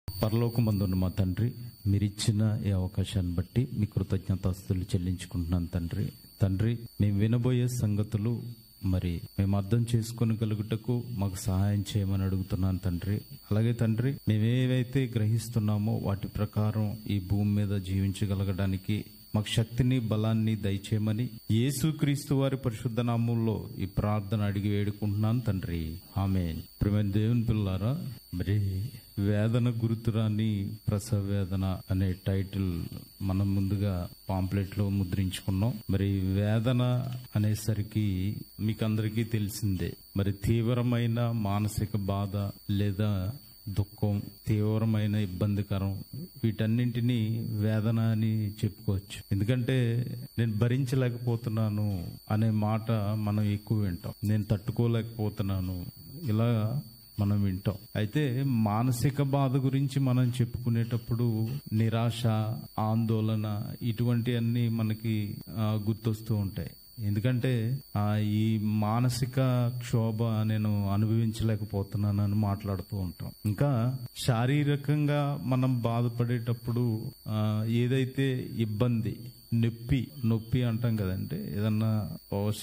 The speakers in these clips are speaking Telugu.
పరలోకమందున్న మా తండ్రి, మీరిచ్చిన ఈ అవకాశాన్ని బట్టి మీ కృతజ్ఞతాస్తులు చెల్లించుకుంటున్నాను తండ్రి. మేము వినబోయే సంగతులు మేము అర్థం చేసుకోగలుగుటకు మాకు సహాయం చేయమని అడుగుతున్నాను తండ్రి. అలాగే తండ్రి, మేమేవైతే గ్రహిస్తున్నామో వాటి ప్రకారం ఈ భూమి మీద జీవించగలగడానికి మాకు శక్తిని, బలాన్ని దయచేయమని యేసుక్రీస్తు వారి పరిశుద్ధ నామములో ఈ ప్రార్థన అడిగి వేడుకుంటున్నాను తండ్రి. ఆమేన్. ప్రియమైన దేవుని పిల్లారా, వేదన గుర్తురాని ప్రసవ వేదన అనే టైటిల్ మనం ముందుగా పాంప్లెట్ లో ముద్రించుకున్నాం. వేదన అనేసరికి మీకు అందరికీ తెలిసిందే. తీవ్రమైన మానసిక బాధ లేదా దుఃఖం, తీవ్రమైన ఇబ్బందికరం, వీటన్నింటినీ వేదన అని చెప్పుకోవచ్చు. ఎందుకంటే నేను భరించలేకపోతున్నాను అనే మాట మనం ఎక్కువ వింటాం. నేను తట్టుకోలేకపోతున్నాను ఇలా మనం వింటాం. అయితే మానసిక బాధ గురించి మనం చెప్పుకునేటప్పుడు నిరాశ, ఆందోళన ఇటువంటివన్నీ మనకి గుర్తొస్తూ ఉంటాయి. ఎందుకంటే ఈ మానసిక క్షోభ నేను అనుభవించలేకపోతున్నానని మాట్లాడుతూ ఉంటాం. ఇంకా శారీరకంగా మనం బాధపడేటప్పుడు ఏదైతే ఇబ్బంది, నొప్పి అంటాం కదంటే, ఏదన్నా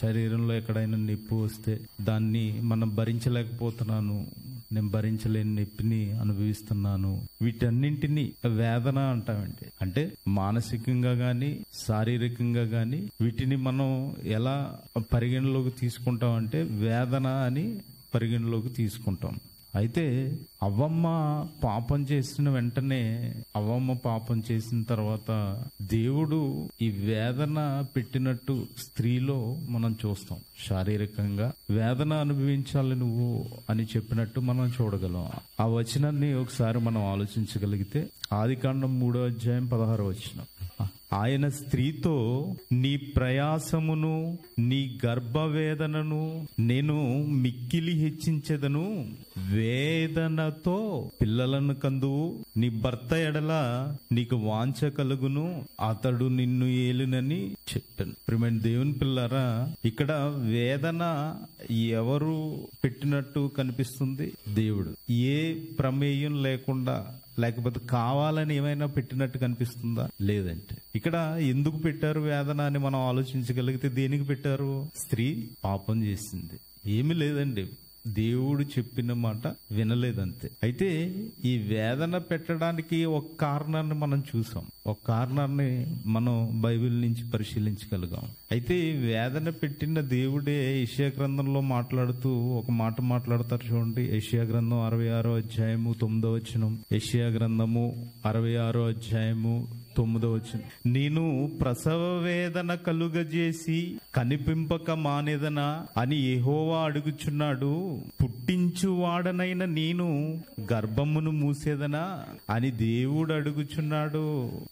శరీరంలో ఎక్కడైనా నొప్పి వస్తే దాన్ని మనం భరించలేకపోతున్నాను, నేను భరించలేని నొప్పిని అనుభవిస్తున్నాను, వీటన్నింటినీ వేదన అంటామండి. అంటే మానసికంగా గాని శారీరకంగా గాని వీటిని మనం ఎలా పరిగణలోకి తీసుకుంటాం అంటే వేదన అని పరిగణలోకి తీసుకుంటాం. అయితే అవ్వమ్మ పాపం చేసిన వెంటనే, అవ్వమ్మ పాపం చేసిన తర్వాత దేవుడు ఈ వేదన పెట్టినట్టు స్త్రీలో మనం చూస్తాం. శారీరకంగా వేదన అనుభవించాలి నువ్వు అని చెప్పినట్టు మనం చూడగలం. ఆ వచనాన్ని ఒకసారి మనం ఆలోచించగలిగితే ఆదికాండం 3:16 ఆయన స్త్రీతో, నీ ప్రయాసమును నీ గర్భవేదనను నేను మిక్కిలి హెచ్చించెదను, వేదనతో పిల్లలను కందువు, నీ భర్త ఎడల నీకు వాంఛ కలుగును, అతడు నిన్ను ఏలునని చెప్పాను. ప్రియమైన దేవుని పిల్లరా, ఇక్కడ వేదన ఎవరు పెట్టినట్టు కనిపిస్తుంది? దేవుడు. ఏ ప్రమేయం లేకుండా, లేకపోతే కావాలని ఏమైనా పెట్టినట్టు కనిపిస్తుందా? లేదంటే ఇక్కడ ఎందుకు పెట్టారు వేదన అని మనం ఆలోచించగలిగితే దేనికి పెట్టారు? స్త్రీ పాపం చేసింది. ఏమీ లేదండి, దేవుడు చెప్పిన మాట వినలేదంతే. అయితే ఈ వేదన పెట్టడానికి ఒక కారణాన్ని మనం చూసాం, ఒక కారణాన్ని మనం బైబిల్ నుంచి పరిశీలించగలిగాం. అయితే ఈ వేదన పెట్టిన దేవుడే యెషయా గ్రంథంలో మాట్లాడుతూ ఒక మాట మాట్లాడతారు చూడండి. యెషయా గ్రంథం 66:9. యెషయా గ్రంథము 66:9. నేను ప్రసవ వేదన కలుగజేసి కనిపింపక మానేదనా అని యెహోవా అడుగుచున్నాడు, పుట్టించువాడనైన నేను గర్భమును మూసేదనా అని దేవుడు అడుగుచున్నాడు.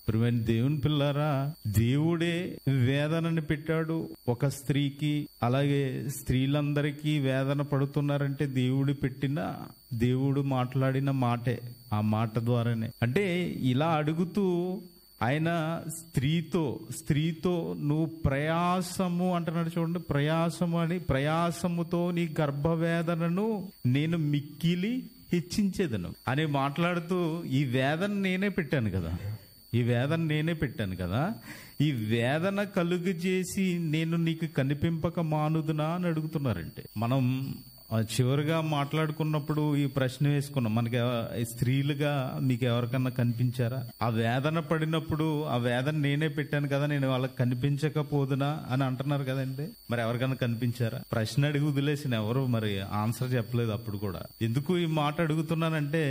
ప్రియమైన దేవుని పిల్లారా, దేవుడే వేదనని పెట్టాడు ఒక స్త్రీకి. అలాగే స్త్రీలందరికీ వేదన పడుతున్నారంటే దేవుడు మాట్లాడిన మాటే, ఆ మాట ద్వారానే. అంటే ఇలా అడుగుతూ ఆయన స్త్రీతో నువ్వు ప్రయాసము అంటున్నాడు చూడండి. ప్రయాసము అని, ప్రయాసముతో నీ గర్భవేదనను నేను మిక్కిలి హెచ్చించేదను అని మాట్లాడుతూ ఈ వేదన నేనే పెట్టాను కదా, ఈ వేదన కలుగజేసి నేను నీకు కనిపింపక మానుదునా అని అడుగుతున్నారంటే, మనం చివరిగా మాట్లాడుకున్నప్పుడు ఈ ప్రశ్న వేసుకున్నాం, మనకి స్త్రీలుగా మీకు ఎవరికన్నా కనిపించారా? ఆ వేదన పడినప్పుడు ఆ వేదన నేనే పెట్టాను కదా, నేను వాళ్ళకి కనిపించకపోదునా అని అంటున్నారు కదండి. మరి ఎవరికన్నా కనిపించారా? ప్రశ్న అడిగి వదిలేసిన ఎవరు ఆన్సర్ చెప్పలేదు. అప్పుడు కూడా ఎందుకు ఈ మాట అడుగుతున్నానంటే,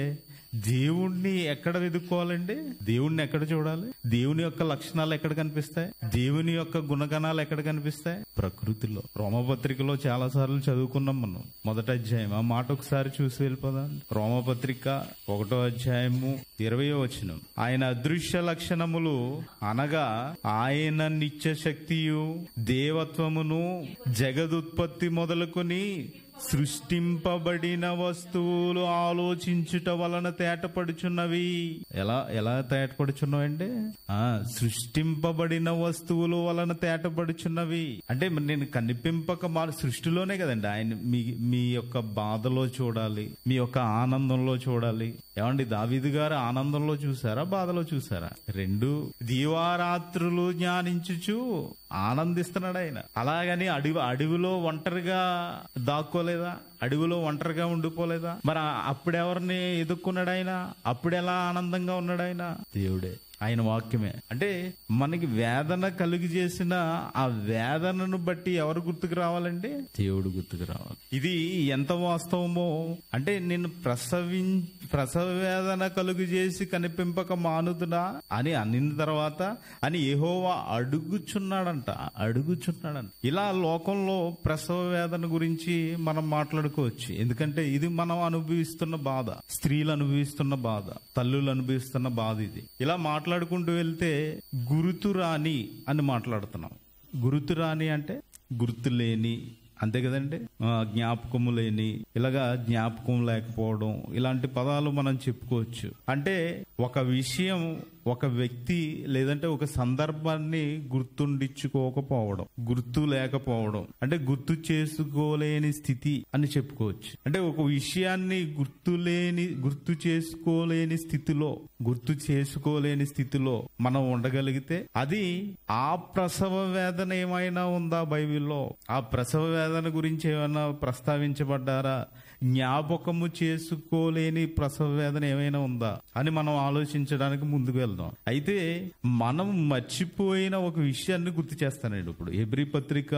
దేవుణ్ణి ఎక్కడ వెతుక్కోవాలండి? దేవుణ్ణి ఎక్కడ చూడాలి? దేవుని యొక్క లక్షణాలు ఎక్కడ కనిపిస్తాయి? దేవుని యొక్క గుణగణాలు ఎక్కడ కనిపిస్తాయి? ప్రకృతిలో. రోమపత్రికలో చాలా సార్లు చదువుకున్నాం మనం. 1వ అధ్యాయం, ఆ మాట ఒకసారి చూసి వెళ్ళిపోదాం. రోమపత్రిక 1వ అధ్యాయము 20వ వచనం. ఆయన అదృశ్య లక్షణములు అనగా ఆయన నిత్య శక్తియు దేవత్వమును జగదుత్పత్తి మొదలుకొని సృష్టింపబడిన వస్తువులు ఆలోచించుట వలన తేటపడుచున్నవి. ఎలా తేటపడుచున్నవండి? సృష్టింపబడిన వస్తువుల వలన తేటపడుచున్నవి. అంటే నేను కనిపింపక సృష్టిలోనే కదండి ఆయన మీ యొక్క బాధలో చూడాలి, మీ యొక్క ఆనందంలో చూడాలి. ఏమండి, దావీదు గారు ఆనందంలో చూసారా, బాధలో చూసారా? రెండు. దీవారాత్రులు జ్ఞానించుచు ఆనందిస్తున్నాడు ఆయన. అలాగని అడవిలో ఒంటరిగా దాక్కోలేదా? అడవిలో ఒంటరిగా ఉండిపోలేదా? మరి అప్పుడెవరిని ఎదుక్కున్నాడు ఆయన? అప్పుడెలా ఆనందంగా ఉన్నాడు ఆయన? దేవుడే, ఆయన వాక్యమే. అంటే మనకి వేదన కలుగు చేసిన ఆ వేదనను బట్టి ఎవరు గుర్తుకు రావాలండి? దేవుడు గుర్తుకు రావాలి. ఇది ఎంత వాస్తవమో అంటే నేను ప్రసవ వేదన కలుగు చేసి కనిపింపక మానుదునా అని అనిన తర్వాత అని యెహోవా అడుగుచున్నాడంట. ఇలా లోకంలో ప్రసవ వేదన గురించి మనం మాట్లాడుకోవచ్చు. ఎందుకంటే ఇది మనం అనుభవిస్తున్న బాధ, స్త్రీలు అనుభవిస్తున్న బాధ, తల్లులు అనుభవిస్తున్న బాధ. ఇది ఇలా మాట్లాడుకుంటూ వెళ్తే గుర్తురాని అని మాట్లాడుతున్నాం. గుర్తురాని అంటే గుర్తులేని, అంతే కదండి. జ్ఞాపకము లేని, ఇలాగా జ్ఞాపకం లేకపోవడం, ఇలాంటి పదాలు మనం చెప్పుకోవచ్చు. అంటే ఒక విషయం, ఒక వ్యక్తి లేదంటే ఒక సందర్భాన్ని గుర్తుండించుకోకపోవడం, గుర్తు లేకపోవడం, అంటే గుర్తు చేసుకోలేని స్థితి అని చెప్పుకోవచ్చు. అంటే ఒక విషయాన్ని గుర్తు చేసుకోలేని స్థితిలో మనం ఉండగలిగితే అది ఆ ప్రసవ వేదన ఏమైనా ఉందా బైబిల్లో? ఆ ప్రసవ వేదన గురించి ఏమైనా ప్రస్తావించబడ్డారా? జ్ఞాపకము చేసుకోలేని ప్రసవ వేదన ఏమైనా ఉందా అని మనం ఆలోచించడానికి ముందుకు వెళ్దాం. అయితే మనం మర్చిపోయిన ఒక విషయాన్ని గుర్తు చేస్తానండి. ఇప్పుడు హెబ్రీ పత్రిక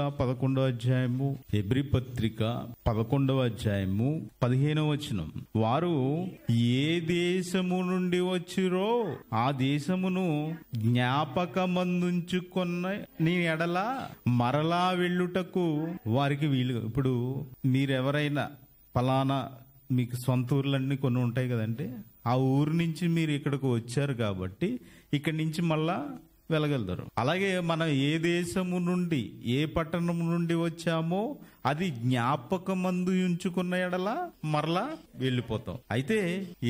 11వ అధ్యాయము 15వ వచనం, వారు ఏ దేశము నుండి వచ్చిరో ఆ దేశమును జ్ఞాపకమందుంచుకున్న నీ ఎడల మరలా వెళ్ళుటకు వారికి వీలు. ఇప్పుడు మీరెవరైనా ఫలానా మీకు సొంత ఊర్లన్నీ కొన్ని ఉంటాయి కదండి, ఆ ఊరు నుంచి మీరు ఇక్కడికి వచ్చారు కాబట్టి ఇక్కడి నుంచి మళ్ళా వెళ్ళగలుగుతారు. అలాగే మనం ఏ దేశము నుండి, ఏ పట్టణం నుండి వచ్చామో అది జ్ఞాపకమందు ఉంచుకున్న ఎడల మరలా వెళ్ళిపోతాం. అయితే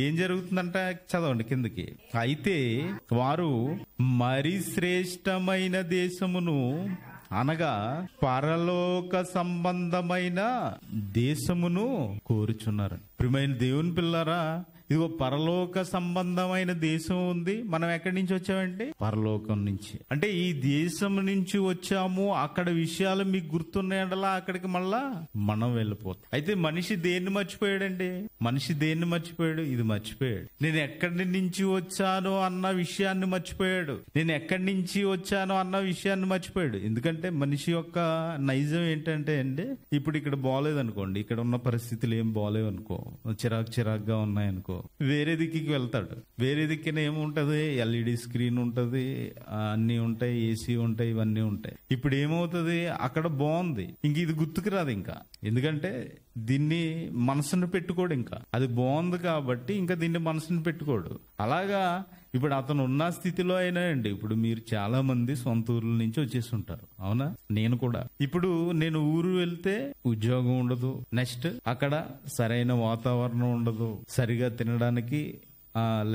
ఏం జరుగుతుందంటే, చదవండి కిందకి. అయితే వారు మరి శ్రేష్టమైన దేశమును అనగా పరలోక సంబంధమైన దేశమును కోరుచున్నారు. ప్రియమైన దేవుని పిల్లారా, ఇదిగో పరలోక సంబంధమైన దేశం ఉంది. మనం ఎక్కడి నుంచి వచ్చామంటే పరలోకం నుంచి. అంటే ఈ దేశం నుంచి వచ్చాము, అక్కడ విషయాలు మీకు గుర్తున్నాయడలా అక్కడికి మళ్ళా మనం వెళ్ళిపోతాం. అయితే మనిషి దేన్ని మర్చిపోయాడండి? దేన్ని మర్చిపోయాడు? ఇది మర్చిపోయాడు. నేను ఎక్కడి నుంచి వచ్చాను అన్న విషయాన్ని మర్చిపోయాడు. ఎందుకంటే మనిషి యొక్క నైజం ఏంటంటే అండి, ఇప్పుడు ఇక్కడ బాగోలేదనుకోండి, ఇక్కడ ఉన్న పరిస్థితులు ఏం బాగోలేవు అనుకో, చిరాగ్గా ఉన్నాయనుకో, వేరే దిక్కుకి వెళ్తాడు. వేరే దిక్కున ఏముంటది? ఎల్ఈడి స్క్రీన్ ఉంటది, అన్ని ఉంటాయి, ఏసీ ఉంటాయి, ఇవన్నీ ఉంటాయి. ఇప్పుడు ఏమవుతుంది? అక్కడ బాగుంది, ఇంక ఇది గుర్తుకు రాదు ఇంకా. ఎందుకంటే దీన్ని మనసును పెట్టుకోడు. ఇంకా అది బాగుంది కాబట్టి ఇంకా దీన్ని మనసును పెట్టుకోడు. అలాగా ఇప్పుడు అతను ఉన్న స్థితిలో అయినా అండి, ఇప్పుడు మీరు చాలా మంది సొంత ఊర్ల నుంచి వచ్చేసి ఉంటారు, అవునా? నేను కూడా. ఇప్పుడు నేను ఊరు వెళ్తే ఉద్యోగం ఉండదు, నెక్స్ట్ అక్కడ సరైన వాతావరణం ఉండదు, సరిగా తినడానికి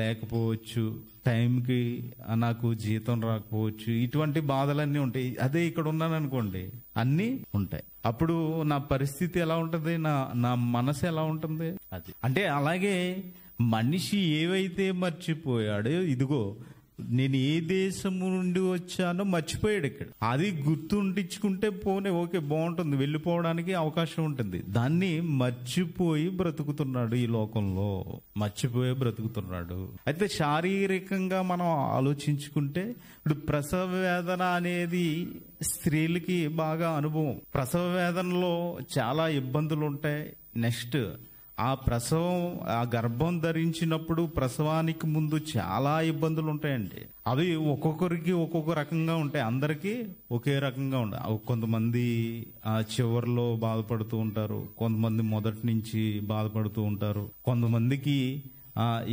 లేకపోవచ్చు, టైంకి నాకు జీతం రాకపోవచ్చు, ఇటువంటి బాధలన్నీ ఉంటాయి. అదే ఇక్కడ ఉన్నాను అనుకోండి, అన్నీ ఉంటాయి. అప్పుడు నా పరిస్థితి ఎలా ఉంటుంది, నా మనసు ఎలా ఉంటుంది? అది అంటే అలాగే మనిషి ఏవైతే మర్చిపోయాడో, ఇదిగో నేను ఏ దేశము నుండి వచ్చానో మర్చిపోయాడు. ఇక్కడ అది గుర్తుండించుకుంటే పోనే ఓకే, బాగుంటుంది, వెళ్ళిపోవడానికి అవకాశం ఉంటుంది. దాన్ని మర్చిపోయి బ్రతుకుతున్నాడు ఈ లోకంలో, బ్రతుకుతున్నాడు. అయితే శారీరకంగా మనం ఆలోచించుకుంటే ఇప్పుడు ప్రసవ వేదన అనేది స్త్రీలకి బాగా అనుభవం. ప్రసవ వేదనలో చాలా ఇబ్బందులు ఉంటాయి. నెక్స్ట్ ఆ ప్రసవం, ఆ గర్భం ధరించినప్పుడు ప్రసవానికి ముందు చాలా ఇబ్బందులు ఉంటాయండి. అవి ఒక్కొక్కరికి ఒక్కొక్క రకంగా ఉంటాయి, అందరికీ ఒకే రకంగా ఉంటాయి. కొంతమంది చివరిలో బాధపడుతూ ఉంటారు, కొంతమంది మొదటి నుంచి బాధపడుతూ ఉంటారు, కొంతమందికి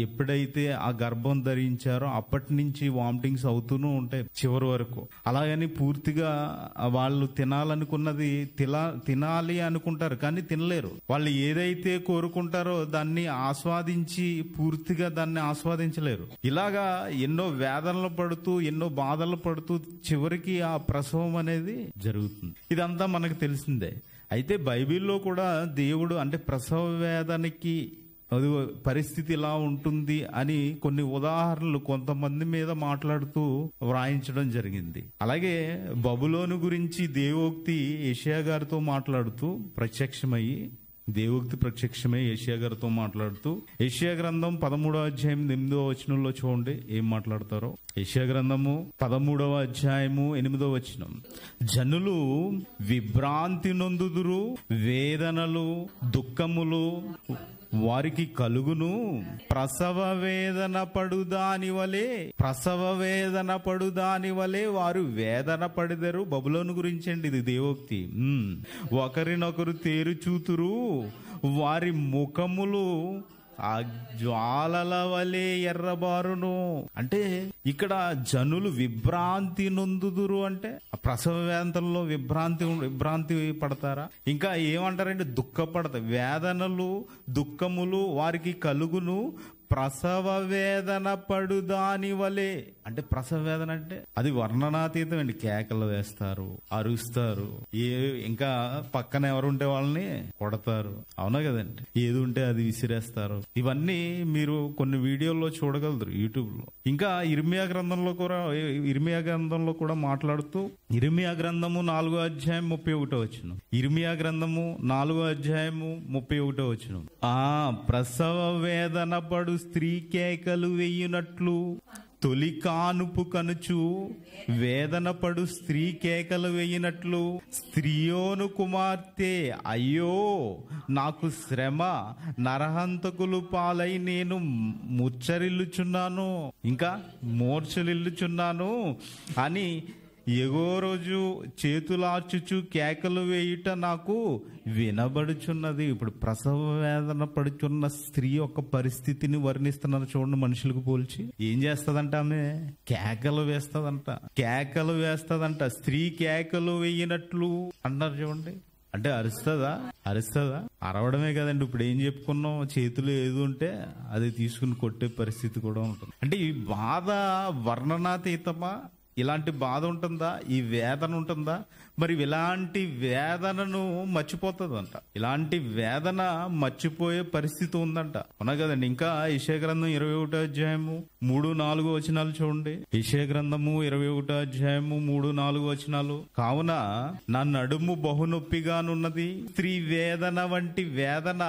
ఎప్పుడైతే ఆ గర్భం ధరించారో అప్పటి నుంచి వామిటింగ్స్ అవుతూనే ఉంటాయి చివరి వరకు. అలాగని పూర్తిగా వాళ్ళు తినాలనుకున్నది తినాలి అనుకుంటారు కానీ తినలేరు. వాళ్ళు ఏదైతే కోరుకుంటారో దాన్ని ఆస్వాదించి పూర్తిగా దాన్ని ఆస్వాదించలేరు. ఇలాగా ఎన్నో వేదనలు పడుతూ ఎన్నో బాధలు పడుతూ చివరికి ఆ ప్రసవం అనేది జరుగుతుంది. ఇదంతా మనకు తెలిసిందే. అయితే బైబిల్లో కూడా దేవుడు అంటే ప్రసవ వేదనకి అది పరిస్థితి ఇలా ఉంటుంది అని కొన్ని ఉదాహరణలు కొంతమంది మీద మాట్లాడుతూ వ్రాయించడం జరిగింది. అలాగే బబులోను గురించి దేవోక్తి యెషయా గారితో మాట్లాడుతూ ప్రత్యక్షమై యెషయా గారితో మాట్లాడుతూ యెషయా గ్రంథం 13వ అధ్యాయం 8వ వచనంలో చూడండి ఏం మాట్లాడతారో. యెషయా గ్రంథము 13వ అధ్యాయము 8వ వచనం, జనులు విభ్రాంతి నొందుదురు, వేదనలు దుఃఖములు వారికి కలుగును, ప్రసవ వేదన పడుదాని వలె వారు వేదన పడిదరు. బబులోను గురించి అండి ఇది దేవోక్తి. ఒకరినొకరు తేరుచూతురు, వారి ముఖములు ఆ జ్వాలల వలె ఎర్రబారును. అంటే ఇక్కడ జనులు విభ్రాంతి నొందుదురు అంటే ప్రసవ వేదనలో విభ్రాంతి పడతారా? ఇంకా ఏమంటారంటే దుఃఖపడతారు. వేదనలు దుఃఖములు వారికి కలుగును, ప్రసవ వేదన పడుదాని వలె. అంటే ప్రసవ వేదన అంటే అది వర్ణనాతీతం అండి. కేకలు వేస్తారు, అరుస్తారు, ఇంకా పక్కన ఎవరుంటే వాళ్ళని కొడతారు, అవునా కదండి. ఏది ఉంటే అది విసిరేస్తారు. ఇవన్నీ మీరు కొన్ని వీడియోల్లో చూడగలరు యూట్యూబ్ లో. ఇంకా ఇర్మియా గ్రంథంలో కూడా మాట్లాడుతూ ఇర్మియా గ్రంథము 4వ అధ్యాయం 31వ వచనం. ఇర్మియా గ్రంథము 4వ అధ్యాయము 31వ వచనం, ప్రసవ వేదన పడు స్త్రీ కేకలు వేయునట్లు తొలి కానుపు కనుచు వేదన పడు స్త్రీ కేకలు వేయినట్లు స్త్రీయోను కుమార్తె అయ్యో నాకు శ్రమ, నరహంతకులు పాలై నేను మూర్ఛలిల్లుచున్నాను అని ఎగో రోజు చేతులార్చుచు కేకలు వేయుట నాకు వినబడుచున్నది. ఇప్పుడు ప్రసవ వేదన పడుచున్న స్త్రీ యొక్క పరిస్థితిని వర్ణిస్తున్నారు చూడండి. మనుషులకు పోల్చి ఏం చేస్తదంట? ఆమె కేకలు వేస్తదంట. స్త్రీ కేకలు వేయినట్లు అన్నారు చూడండి. అంటే అరుస్తుందా? అరవడమే కదండి. ఇప్పుడు ఏం చెప్పుకున్నాం, చేతులు ఏది ఉంటే అది తీసుకుని కొట్టే పరిస్థితి కూడా ఉంటుంది. అంటే ఈ బాధ వర్ణనాతీతమా? ఇలాంటి బాధ ఉంటుందా? ఈ వేదన ఉంటుందా? మరి ఇలాంటి వేదనను మర్చిపోతుందంట. ఇలాంటి వేదన మర్చిపోయే పరిస్థితి ఉందంట, అవునా కదండి. ఇంకా యెషయా గ్రంథం 21వ అధ్యాయము 3-4 వచనాలు చూడండి. యెషయా గ్రంథము 21వ అధ్యాయము 3-4 వచనాలు, కావున నా నడుము బహునొప్పిగానున్నది, స్త్రీ వేదన వంటి వేదన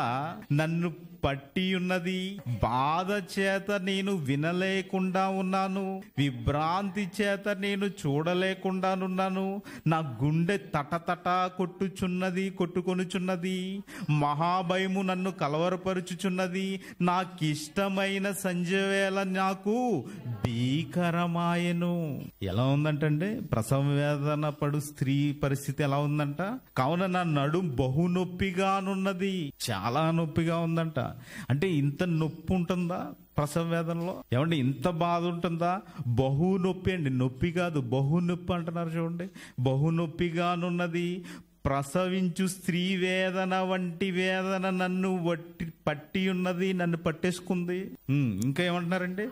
నన్ను పట్టి ఉన్నది, బాధ చేత నేను వినలేకుండా ఉన్నాను, విభ్రాంతి చేత నేను చూడలేకుండానున్నాను, నా గుండె తటతట కొట్టుకొనుచున్నది, మహాభయము నన్ను కలవరపరుచుచున్నది, నాకిష్టమైన సంజవేళ నాకు భీకరమాయను. ఎలా ఉందంటే ప్రసవ వేదన పడు స్త్రీ పరిస్థితి ఎలా ఉందంట? కావున నా నడుం బహునొప్పిగానున్నది, చాలా నొప్పిగా ఉందంట. అంటే ఇంత నొప్పి ఉంటుందా ప్రసవ వేదనలో? ఏమంటే ఇంత బాధ ఉంటుందా? బహు నొప్పి అండి, నొప్పి కాదు, బహు నొప్పి అంటున్నారు చూడండి. బహునొప్పిగానున్నది, ప్రసవించు స్త్రీ వేదన వంటి వేదన నన్ను పట్టి ఉన్నది, నన్ను పట్టేసుకుంది. ఇంకా ఏమంటున్నారండి?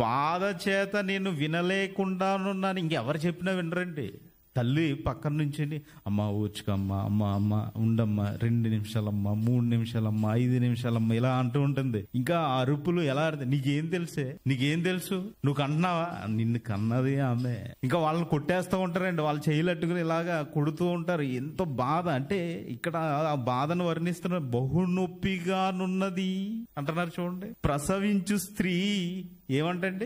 బాధ చేత నేను వినలేకుండానున్నాను. ఇంకెవరు చెప్పినా వినరండి. తల్లి పక్కన నుంచి అమ్మ ఊచుకమ్మా, అమ్మ ఉండమ్మా, 2 నిమిషాలమ్మా, 3 నిమిషాలమ్మా, 5 నిమిషాలమ్మా ఇలా అంటూ ఉంటుంది. ఇంకా అరుపులు ఎలా ఆడితే నీకేం తెలుసు, నువ్వు కన్నావా? నిన్ను కన్నది ఆమె. ఇంకా వాళ్ళని కొట్టేస్తూ ఉంటారండి, వాళ్ళు చేయలట్టుకుని ఇలాగా కొడుతూ ఉంటారు. ఎంత బాధ అంటే ఇక్కడ ఆ బాధను వర్ణిస్తున్న బహునొప్పిగానున్నది అంటున్నారు చూడండి. ప్రసవించు స్త్రీ ఏమంటండి?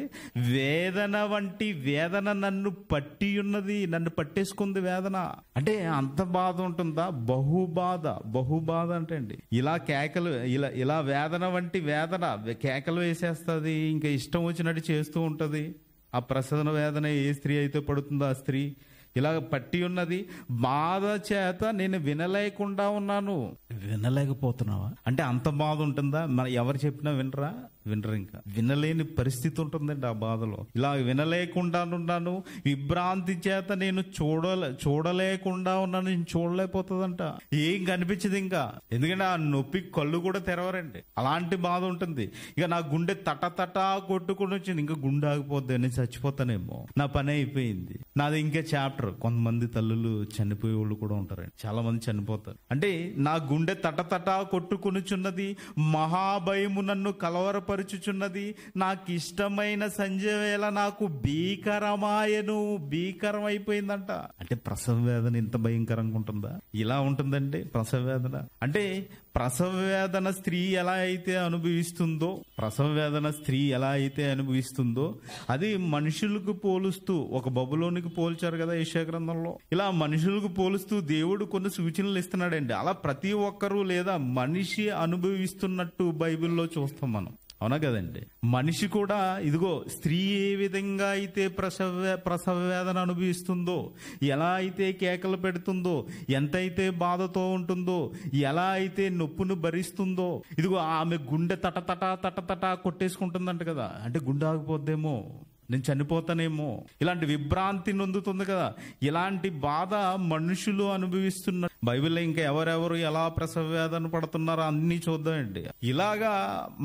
వేదన వంటి వేదన నన్ను పట్టి ఉన్నది, నన్ను పట్టేసుకుంది వేదన. అంటే అంత బాధ ఉంటుందా? బహుబాధ అంటే అండి ఇలా కేకలు, ఇలా వేదన వంటి వేదన కేకలు వేసేస్తుంది, ఇంకా ఇష్టం వచ్చినట్టు చేస్తూ ఉంటది. ఆ ప్రసవ వేదన ఏ స్త్రీ అయితే పడుతుందో ఆ స్త్రీ ఇలా పట్టి ఉన్నది, బాధ చేత నేను వినలేకుండా ఉన్నాను. వినలేకపోతున్నావా అంటే అంత బాధ ఉంటుందా? ఎవరు చెప్పినా వినరు. ఇంకా వినలేని పరిస్థితి ఉంటుందండి ఆ బాధలో. ఇలా వినలేకుండా ఉన్నాను, విభ్రాంతి చేత నేను చూడలేకుండా ఉన్నాను, నేను చూడలేకపోతుందంట. ఏం కనిపించదు ఇంకా, ఎందుకంటే ఆ నొప్పి కళ్ళు కూడా తెరవరండి. అలాంటి బాధ ఉంటుంది. ఇక నా గుండె తట కొట్టుకుని వచ్చింది, ఇంకా గుండె ఆగిపోద్ది, నేను చచ్చిపోతానేమో, నా పని అయిపోయింది, నాది ఇంకే చాప్టర్. కొంతమంది తల్లులు చనిపోయే వాళ్ళు కూడా ఉంటారండి, చాలా మంది చనిపోతారు. అంటే నా గుండె తట కొట్టుకునిచున్నది, మహాభయము నన్ను కలవరపరుచుచున్నది, నాకు ఇష్టమైన సంజయవేళ నాకు భీకరం అయిపోయిందంట. అంటే ప్రసవ వేదన ఇంత భయంకరంగా ఉంటుందా? ఇలా ఉంటుందండి ప్రసవ వేదన. అంటే ప్రసవ వేదన స్త్రీ ఎలా అయితే అనుభవిస్తుందో అది మనుషులకు పోలుస్తూ, ఒక బబులోనికి పోల్చారు కదా యెషయా గ్రంథంలో, ఇలా మనుషులకు పోలుస్తూ దేవుడు కొన్ని సూచనలు ఇస్తున్నాడండి. అలా ప్రతి ఒక్కరూ లేదా మనిషి అనుభవిస్తున్నట్టు బైబిల్లో చూస్తాం మనం. అవునా కదండి? మనిషి కూడా ఇదిగో స్త్రీ ఏ విధంగా అయితే ప్రసవ వేదన అనుభవిస్తుందో, ఎలా అయితే కేకలు పెడుతుందో, ఎంతైతే బాధతో ఉంటుందో, ఎలా అయితే నొప్పును భరిస్తుందో, ఇదిగో ఆమె గుండె తట కొట్టేసుకుంటుందంట కదా. అంటే గుండె ఆగిపోద్దేమో, నేను చనిపోతానేమో, ఇలాంటి విభ్రాంతి నొందుతుంది కదా. ఇలాంటి బాధ మనుషులు అనుభవిస్తున్నారు. బైబిల్లో ఇంకా ఎవరెవరు ఎలా ప్రసవ వేదన పడుతున్నారో అన్ని చూద్దామండి. ఇలాగా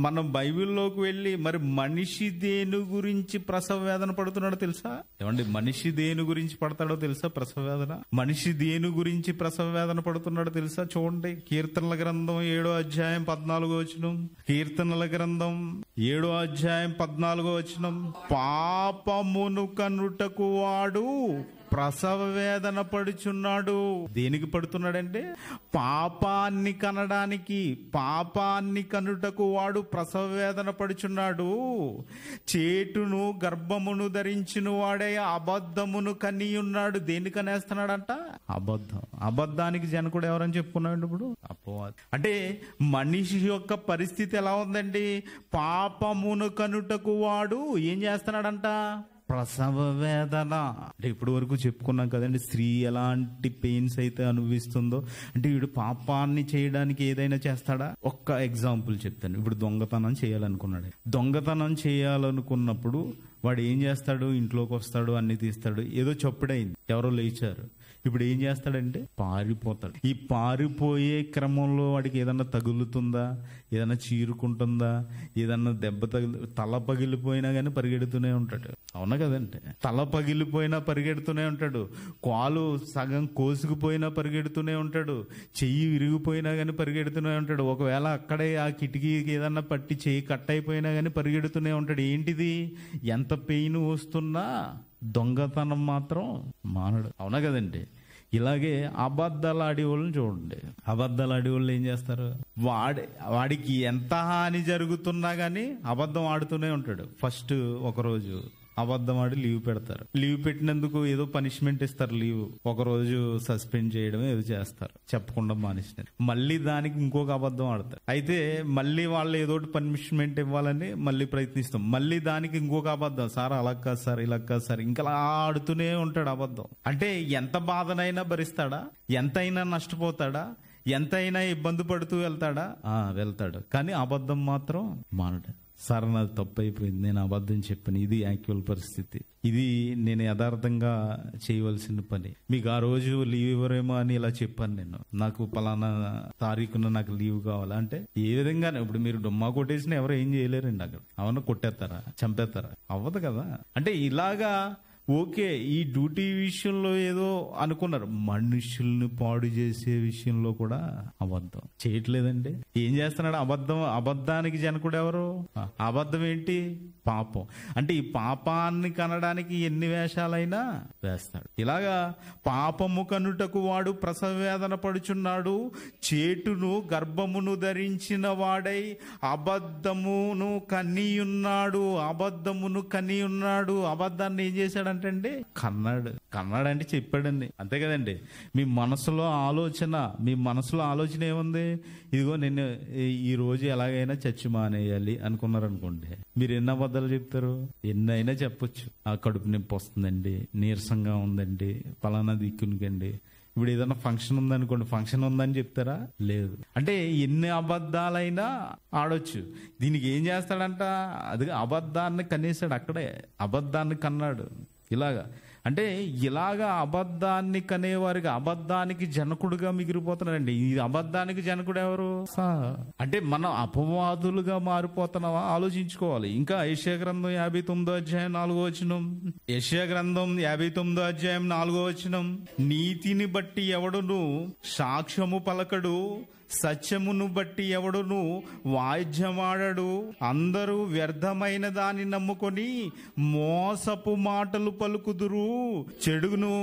మనం బైబిల్లోకి వెళ్ళి మరి మనిషి దేని గురించి ప్రసవ వేదన పడుతున్నాడో తెలుసా? ఏమండి, మనిషి దేని గురించి పడతాడో తెలుసా ప్రసవ వేదన? మనిషి దేని గురించి ప్రసవ వేదన పడుతున్నాడో తెలుసా? చూడండి, కీర్తనల గ్రంథం 7వ అధ్యాయం 14వ వచనం. కీర్తనల గ్రంథం 7వ అధ్యాయం 14వ వచనం. పాపమును కనుటకు వాడు ప్రసవ వేదన పడుచున్నాడు. దేనికి పడుతున్నాడంటే పాపాన్ని కనడానికి, పాపాన్ని కనుటకు వాడు ప్రసవ వేదన పడుచున్నాడు. చేటును గర్భమును ధరించిన వాడే అబద్ధమును కనియున్నాడు. దేన్ని కనేస్తున్నాడంట? అబద్ధానికి జనకుడు ఎవరని చెప్పుకున్నాడు ఇప్పుడు? అపవాది. అంటే మనిషి యొక్క పరిస్థితి ఎలా ఉందండి? పాపమును కనుటకు వాడు ఏం చేస్తున్నాడంట? ప్రసవ వేదన. అంటే ఇప్పుడు వరకు చెప్పుకున్నాం కదండి, స్త్రీ ఎలాంటి పెయిన్స్ అయితే అనుభవిస్తుందో. అంటే వీడు పాపాన్ని చేయడానికి ఏదైనా చేస్తాడా? ఒక్క ఎగ్జాంపుల్ చెప్తాను. ఇప్పుడు దొంగతనం చేయాలనుకున్నాడు. దొంగతనం చేయాలనుకున్నప్పుడు వాడు ఏం చేస్తాడు? ఇంట్లోకి వస్తాడు, అన్ని తీస్తాడు. ఏదో చప్పుడైంది, ఎవరో లేచారు. ఇప్పుడు ఏం చేస్తాడంటే పారిపోతాడు. ఈ పారిపోయే క్రమంలో వాడికి ఏదన్నా తగులుతుందా, ఏదన్నా చీరుకుంటుందా, ఏదన్నా దెబ్బ తల పగిలిపోయినా కానీ పరిగెడుతూనే ఉంటాడు. అవునా కదంటే? తల పగిలిపోయినా పరిగెడుతూనే ఉంటాడు, కాలు సగం కోసుకుపోయినా పరిగెడుతూనే ఉంటాడు, చెయ్యి విరిగిపోయినా కానీ పరిగెడుతూనే ఉంటాడు. ఒకవేళ అక్కడే ఆ కిటికీకి ఏదన్నా పట్టి చెయ్యి కట్ అయిపోయినా కానీ పరిగెడుతూనే ఉంటాడు. ఏంటిది? ఎంత పెయిన్ వస్తున్నా దొంగతనం మాత్రం మానడు. అవునా కదండి? ఇలాగే అబద్ధాలు ఆడేవాళ్ళని చూడండి. అబద్ధాలు ఆడేవాళ్ళు ఏం చేస్తారు? వాడికి ఎంత హాని జరుగుతున్నా గానీ అబద్ధం ఆడుతూనే ఉంటాడు. ఫస్ట్ ఒకరోజు అబద్ధం ఆడి లీవ్ పెడతారు. లీవ్ పెట్టినందుకు ఏదో పనిష్మెంట్ ఇస్తారు. లీవ్ ఒకరోజు సస్పెండ్ చేయడం ఏదో చేస్తారు, చెప్పకుండా మానేసినారు. మళ్ళీ దానికి ఇంకొక అబద్ధం ఆడతారు. అయితే మళ్ళీ వాళ్ళు ఏదో పనిష్మెంట్ ఇవ్వాలని మళ్ళీ ప్రయత్నిస్తాం. మళ్ళీ దానికి ఇంకొక అబద్ధం, సార్ అలా కాదు సార్, ఇలా కాదు సార్, ఇంకా ఆడుతూనే ఉంటాడు అబద్ధం. అంటే ఎంత బాధనైనా భరిస్తాడా? ఎంతైనా నష్టపోతాడా? ఎంతైనా ఇబ్బంది పడుతూ వెళ్తాడు. కానీ అబద్ధం మాత్రం మానడు. సార్ నాది తప్పు అయిపోయింది, నేను అబద్ధం చెప్పాను, ఇది యాక్చువల్ పరిస్థితి, ఇది నేను యథార్థంగా చేయవలసిన పని, మీకు ఆ రోజు లీవ్ ఇవ్వరేమో అని ఇలా చెప్పాను, నేను నాకు పలానా తారీఖున నాకు లీవ్ కావాలా అంటే ఏ విధంగా? ఇప్పుడు మీరు డొమ్మా కొట్టేసినా ఎవరు ఏం చేయలేరండి అక్కడ. అవునా? కొట్టేస్తారా? చంపేస్తారా? అవ్వదు కదా. అంటే ఇలాగా ఓకే, ఈ డ్యూటీ విషయంలో ఏదో అనుకున్నారు, మనుషుల్ని పాడు చేసే విషయంలో కూడా అబద్ధం చేయట్లేదండి. ఏం చేస్తున్నాడు? అబద్ధానికి జనకుడు ఎవరు? అబద్ధం ఏంటి? పాపం. అంటే ఈ పాపాన్ని కనడానికి ఎన్ని వేషాలైనా వేస్తాడు. ఇలాగా పాపము కనుటకు వాడు ప్రసవ వేదన పడుచున్నాడు, చేటును గర్భమును ధరించిన వాడై అబద్ధమును కనియున్నాడు. అబద్ధాన్ని ఏం చేశాడంటే కన్నాడంటే చెప్పాడండి. అంతే కదండి. మీ మనసులో ఆలోచన ఏముంది? ఇదిగో నేను ఈ రోజు ఎలాగైనా చచ్చి మానేయాలి అనుకున్నారనుకోండి, మీరు ఎన్ని అబద్ధాలు చెప్తారు? ఎన్నైనా చెప్పొచ్చు. ఆ కడుపు నొప్పి వస్తుందండి, నీరసంగా ఉందండి, పలానా దిక్కునికండి, ఇప్పుడు ఏదైనా ఫంక్షన్ ఉందనుకోండి, ఫంక్షన్ ఉందని చెప్తారా? లేదు. అంటే ఎన్ని అబద్ధాలైనా ఆడొచ్చు. దీనికి ఏం చేస్తాడంట, అది అబద్ధాన్ని కనేసాడు, అక్కడే అబద్ధాన్ని కన్నాడు. ఇలాగా అంటే ఇలాగా అబద్ధాన్ని కనేవారికి అబద్ధానికి జనకుడుగా మిగిలిపోతున్నాడండి. ఈ అబద్ధానికి జనకుడు ఎవరు? అంటే మనం అపవాదులుగా మారిపోతున్నావా? ఆలోచించుకోవాలి. ఇంకా యెషయా గ్రంథం 59వ అధ్యాయం 4వ వచనం, యెషయా గ్రంథం 59వ అధ్యాయం 4వ వచనం, నీతిని బట్టి ఎవడును సాక్ష్యము పలకడు, సత్యమును బట్టి ఎవడును వాయిద్యమాడడు, అందరూ వ్యర్థమైన దాన్ని నమ్ముకొని మోసపు మాటలు పలుకుదురు, చెడును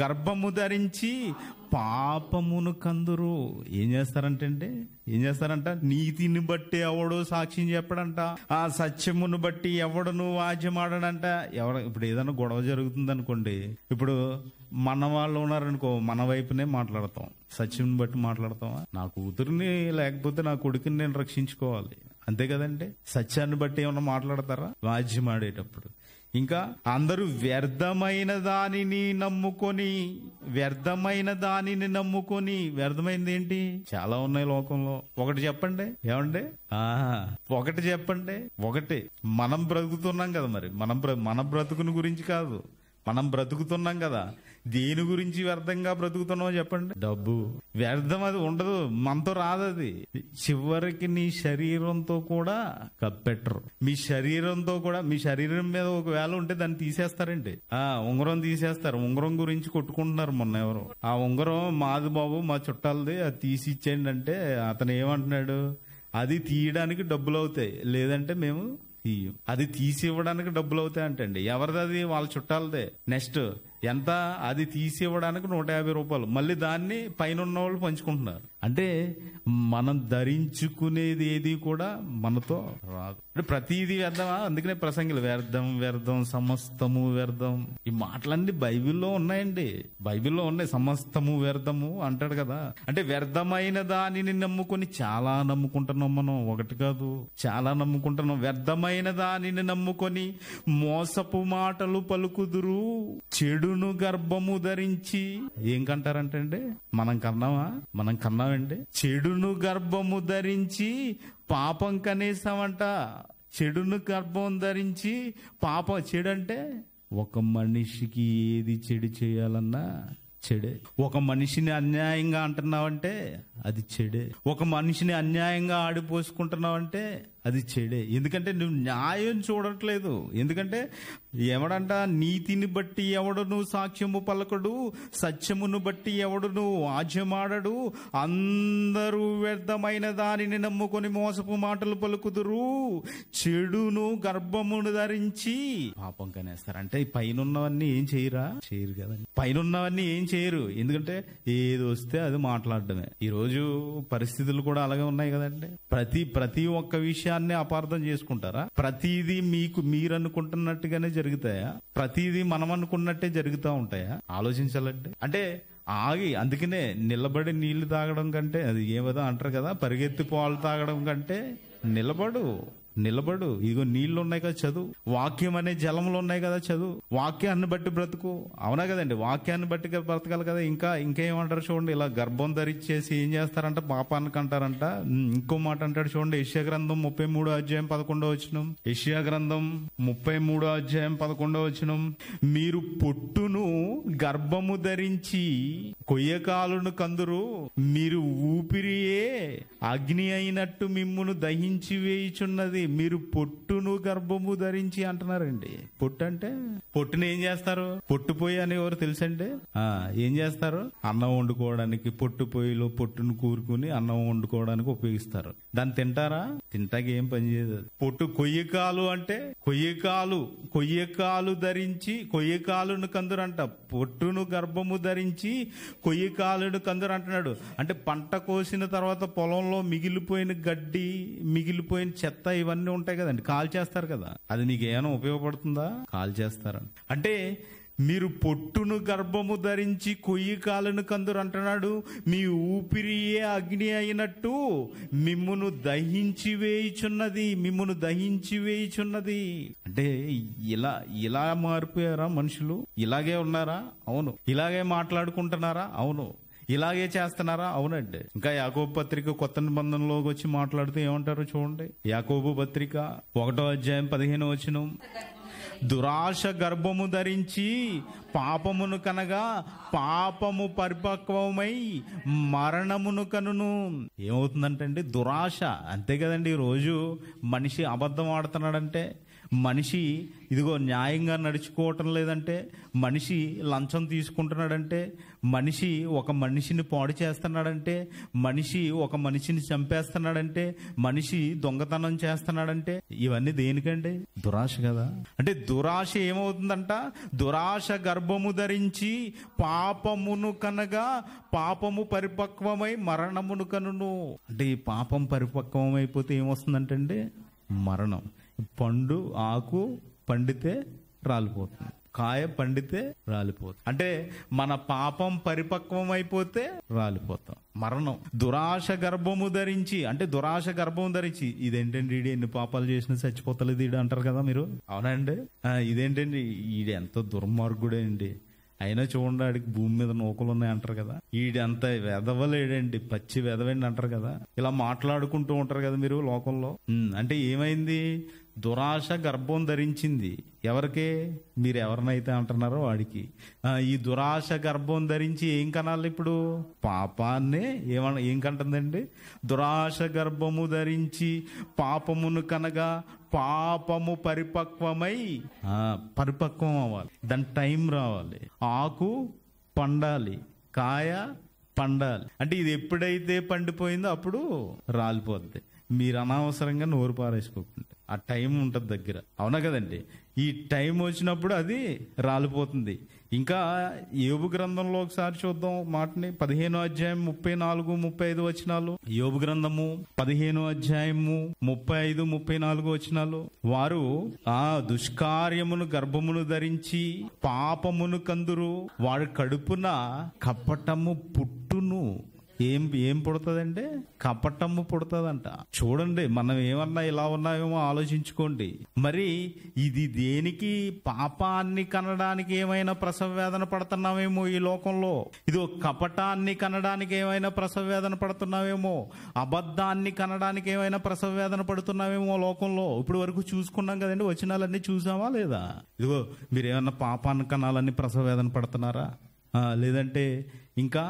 గర్భము ధరించి పాపమును కందురు. ఏం చేస్తారంట, నీతిని బట్టి ఎవడు సాక్ష్యం చెప్పడంట, ఆ సత్యమును బట్టి ఎవడును వాద్యమాడడంట. ఇప్పుడు ఏదైనా గొడవ జరుగుతుంది అనుకోండి, ఇప్పుడు మన వాళ్ళు ఉన్నారనుకో, మన వైపునే మాట్లాడతాం, సత్యం బట్టి మాట్లాడతామా? నా కూతురిని లేకపోతే నా కొడుకుని నేను రక్షించుకోవాలి, అంతే కదండి. సత్యాన్ని బట్టి ఏమన్నా మాట్లాడతారా? వాద్యం ఆడేటప్పుడు. ఇంకా అందరూ వ్యర్థమైన దానిని నమ్ముకొని, వ్యర్థమైనది ఏంటి? చాలా ఉన్నాయి లోకంలో. ఒకటి చెప్పండి, ఏమండి? ఒకటి చెప్పండి. ఒకటి మనం బ్రతుకుతున్నాం కదా, మరి మన బ్రతుకుని గురించి కాదు, మనం బ్రతుకుతున్నాం కదా, దేని గురించి వ్యర్థంగా బ్రతుకుతున్నామో చెప్పండి. డబ్బు వ్యర్థం, అది ఉండదు, మనతో రాదు. అది చివరికి నీ శరీరంతో కూడా కప్పెట్టరు. మీ శరీరం మీద ఒకవేళ ఉంటే దాన్ని తీసేస్తారండి. ఉంగరం తీసేస్తారు. ఉంగరం గురించి కొట్టుకుంటున్నారు మొన్న ఎవరు. ఆ ఉంగరం మాది బాబు, మా చుట్టాలది, అది తీసి ఇచ్చేయండి అంటే అతను ఏమంటున్నాడు, అది తీయడానికి డబ్బులు అవుతాయి, లేదంటే మేము తీయం. అది తీసి ఇవ్వడానికి డబ్బులు అవుతాయి అంటండి. ఎవరిది? అది వాళ్ళ చుట్టాలదే. నెక్స్ట్ ఎంత? అది తీసి ఇవ్వడానికి 150 రూపాయలు. మళ్ళీ దాన్ని పైన ఉన్న వాళ్ళు పంచుకుంటున్నారు. అంటే మనం ధరించుకునేది ఏది కూడా మనతో రాదు. అంటే ప్రతిదీ వ్యర్థమా? అందుకనే ప్రసంగిలు వ్యర్థం సమస్తము వ్యర్థం. ఈ మాటలన్నీ బైబిల్లో ఉన్నాయండి, బైబిల్లో ఉన్నాయి. సమస్తము వ్యర్థము అంటాడు కదా. అంటే వ్యర్థమైన దానిని నమ్ముకొని చాలా నమ్ముకుంటున్నాం మనం, ఒకటి కాదు చాలా నమ్ముకుంటున్నాం. వ్యర్థమైన దానిని నమ్ముకొని మోసపు మాటలు పలుకుదురు, చెడును గర్భము ధరించి. ఏం కంటారంటే మనం కన్నామండి. చెడును గర్భము ధరించి పాపం కనేసామంట. చెడును గర్భం ధరించి పాపం. చెడు అంటే ఒక మనిషికి ఏది చెడు చేయాలన్నా చెడే. ఒక మనిషిని అన్యాయంగా అంటున్నావంటే అది చెడే. ఒక మనిషిని అన్యాయంగా ఆడిపోసుకుంటున్నావంటే అది చెడే. ఎందుకంటే నువ్వు న్యాయం చూడట్లేదు. ఎందుకంటే ఎవడంట, నీతిని బట్టి ఎవడును సాక్ష్యము పలకడు, సత్యమును బట్టి ఎవడును వాద్యమాడడు, అందరూ వ్యర్థమైన దానిని నమ్ముకొని మోసపు మాటలు పలుకుదురు, చెడును గర్భమును ధరించి పాపం కనేస్తారు. అంటే ఈ పైనున్నవన్నీ ఏం చేయరు కదండి. పైనున్నవన్నీ ఏం చేయరు, ఎందుకంటే ఏది వస్తే అది మాట్లాడడమే. ఈ రోజు పరిస్థితులు కూడా అలాగే ఉన్నాయి కదండి. ప్రతి ఒక్క విషయాన్ని అపార్థం చేసుకుంటారా? ప్రతిదీ మీరు అనుకుంటున్నట్టుగానే జరుగుతాయా? ప్రతిదీ మనం అనుకున్నట్టే జరుగుతూ ఉంటాయా? ఆలోచించాలంటే అంటే అందుకనే నిలబడి నీళ్లు తాగడం కంటే, అది ఏమదో అంటారు కదా, పరిగెత్తి పాలు తాగడం కంటే నిలబడు. ఇదిగో నీళ్లు ఉన్నాయి కదా, చదువు. వాక్యం అనే జలములు ఉన్నాయి కదా, చదువు. వాక్యాన్ని బట్టి బ్రతుకు. అవునా కదండి, వాక్యాన్ని బట్టి బ్రతకాలి కదా. ఇంకేమంటారు చూడండి, ఇలా గర్భం ధరించేసి ఏం చేస్తారంట, పాపానికి అంటారంట. ఇంకో మాట అంటాడు చూడండి, యెషయా గ్రంథం 33వ అధ్యాయం 11వ వచనం. యెషయా గ్రంథం 33వ అధ్యాయం 11వ వచనం, మీరు పొట్టును గర్భము ధరించి కొయ్యకాలును కందురు, మీరు ఊపిరియే అగ్ని అయినట్టు మిమ్మును దహించి వేయుచున్నది, మీరు పొట్టును గర్భము ధరించి అంటున్నారండి. పొట్టు అంటే పొట్టుని ఏం చేస్తారు? పొట్టు పొయ్యి అని ఎవరు తెలుసండి? ఏం చేస్తారు? అన్నం వండుకోవడానికి పొట్టు పొయ్యిలో పొట్టును కూరుకుని అన్నం వండుకోవడానికి ఉపయోగిస్తారు. దాన్ని తింటారా? తింటాకి ఏం పని చేయదు. పొట్టు కొయ్యకాలు అంటే కొయ్యకాలు ధరించి కొయ్యకాలును కందురంట. పొట్టును గర్భము ధరించి కొయ్యకాలును కందురు అంటున్నాడు. అంటే పంట కోసిన తర్వాత పొలంలో మిగిలిపోయిన గడ్డి, మిగిలిపోయిన చెత్త, ఇవన్నీ ఉంటాయి కదండి, కాల్ చేస్తారు కదా. అది నీకు ఏమైనా ఉపయోగపడుతుందా? కాల్ చేస్తారంట. అంటే మీరు పొట్టును గర్భము ధరించి కొయ్యి కాలను కందురు అంటున్నాడు. మీ ఊపిరియే అగ్ని అయినట్టు మిమ్మును దహించి వేయుచున్నది. అంటే ఇలా మారిపోయారా మనుషులు? ఇలాగే ఉన్నారా? అవును. ఇలాగే మాట్లాడుకుంటున్నారా? అవును. ఇలాగే చేస్తున్నారా? అవునండి. ఇంకా యాకోబు పత్రిక కొత్త నిబంధనలోకి వచ్చి మాట్లాడుతూ ఏమంటారో చూడండి. యాకోబు పత్రిక 1వ అధ్యాయం 15వ వచనం, దురాశ గర్భము ధరించి పాపమును కనగా పాపము పరిపక్వమై మరణమును కనును. ఏమవుతుందంటే దురాశ. అంతే కదండి. రోజు మనిషి అబద్ధం ఆడుతున్నాడంటే, మనిషి ఇదిగో న్యాయంగా నడుచుకోవటం లేదంటే, మనిషి లంచం తీసుకుంటున్నాడంటే, మనిషి ఒక మనిషిని పాడు చేస్తున్నాడంటే, మనిషి ఒక మనిషిని చంపేస్తున్నాడంటే, మనిషి దొంగతనం చేస్తున్నాడంటే, ఇవన్నీ దేనికండి? దురాశ కదా. అంటే దురాశ ఏమవుతుందంట? దురాశ గర్భము ధరించి పాపమును కనగా పాపము పరిపక్వమై మరణమును కనును. అంటే ఈ పాపం పరిపక్వం అయిపోతే ఏమొస్తుందంటే మరణం. పండు ఆకు పండితే రాలిపోతుంది, కాయ పండితే రాలిపోతుంది. అంటే మన పాపం పరిపక్వం అయిపోతే రాలిపోతాం. మరణం. దురాశ గర్భము ధరించి, అంటే దురాశ గర్భం ధరించి, ఇదేంటండి ఈడు ఎన్ని పాపాలు చేసినా చచ్చిపోతలేదు ఈడు అంటారు కదా మీరు. అవునండి. ఇదేంటండి ఈడు ఎంత దుర్మార్గుడే అండి, అయినా చూడండి ఆడికి భూమి మీద నూకలు ఉన్నాయి అంటారు కదా. ఈడంత వెదవలేడండి, పచ్చి వెదవండి అంటారు కదా. ఇలా మాట్లాడుకుంటూ ఉంటారు కదా మీరు లోకంలో. అంటే ఏమైంది? దురాశ గర్భం ధరించింది. ఎవరికే? మీరు ఎవరినైతే అంటున్నారో వాడికి. ఈ దురాశ గర్భం ధరించి ఏం కనాలి ఇప్పుడు? పాపాన్నే. ఏం కంటుందండి? దురాశ గర్భము ధరించి పాపమును కనగా పాపము పరిపక్వమై, పరిపక్వం అవ్వాలి, దాని టైం రావాలి, ఆకు పండాలి, కాయ పండాలి. అంటే ఇది ఎప్పుడైతే పండిపోయిందో అప్పుడు రాలిపోద్ది. మీరు అనవసరంగా నోరు పారేసుకోకుండా, ఆ టైం ఉంటుంది దగ్గర. అవునా కదండి? ఈ టైం వచ్చినప్పుడు అది రాలిపోతుంది. ఇంకా యోబు గ్రంథంలో ఒకసారి చూద్దాం మాటని. 15వ అధ్యాయం 34-35 వచనాలు. యోబు గ్రంథము 15వ అధ్యాయము 35-34 వచనాలు. వారు దుష్కార్యమును గర్భమును ధరించి పాపమును కందురు, వాడు కడుపున కపటము పుట్టును. ఏం పుడుతుందంటే కపటము పుడుతుందంట. చూడండి, మనం ఏమన్నా ఇలా ఉన్నామేమో ఆలోచించుకోండి. మరి ఇది దేనికి? పాపాన్ని కనడానికి ఏమైనా ప్రసవ వేదన పడుతున్నామేమో ఈ లోకంలో. ఇది కపటాన్ని కనడానికి ఏమైనా ప్రసవ వేదన పడుతున్నామేమో, అబద్ధాన్ని కనడానికి ఏమైనా ప్రసవ వేదన పడుతున్నామేమో లోకంలో. ఇప్పుడు వరకు చూసుకున్నాం కదండి, వచనాలన్నీ చూసామా లేదా? ఇదిగో మీరు ఏమన్నా పాపాన్ని కనాలని ప్రసవ వేదన పడుతున్నారా? లేదంటే ఇంకా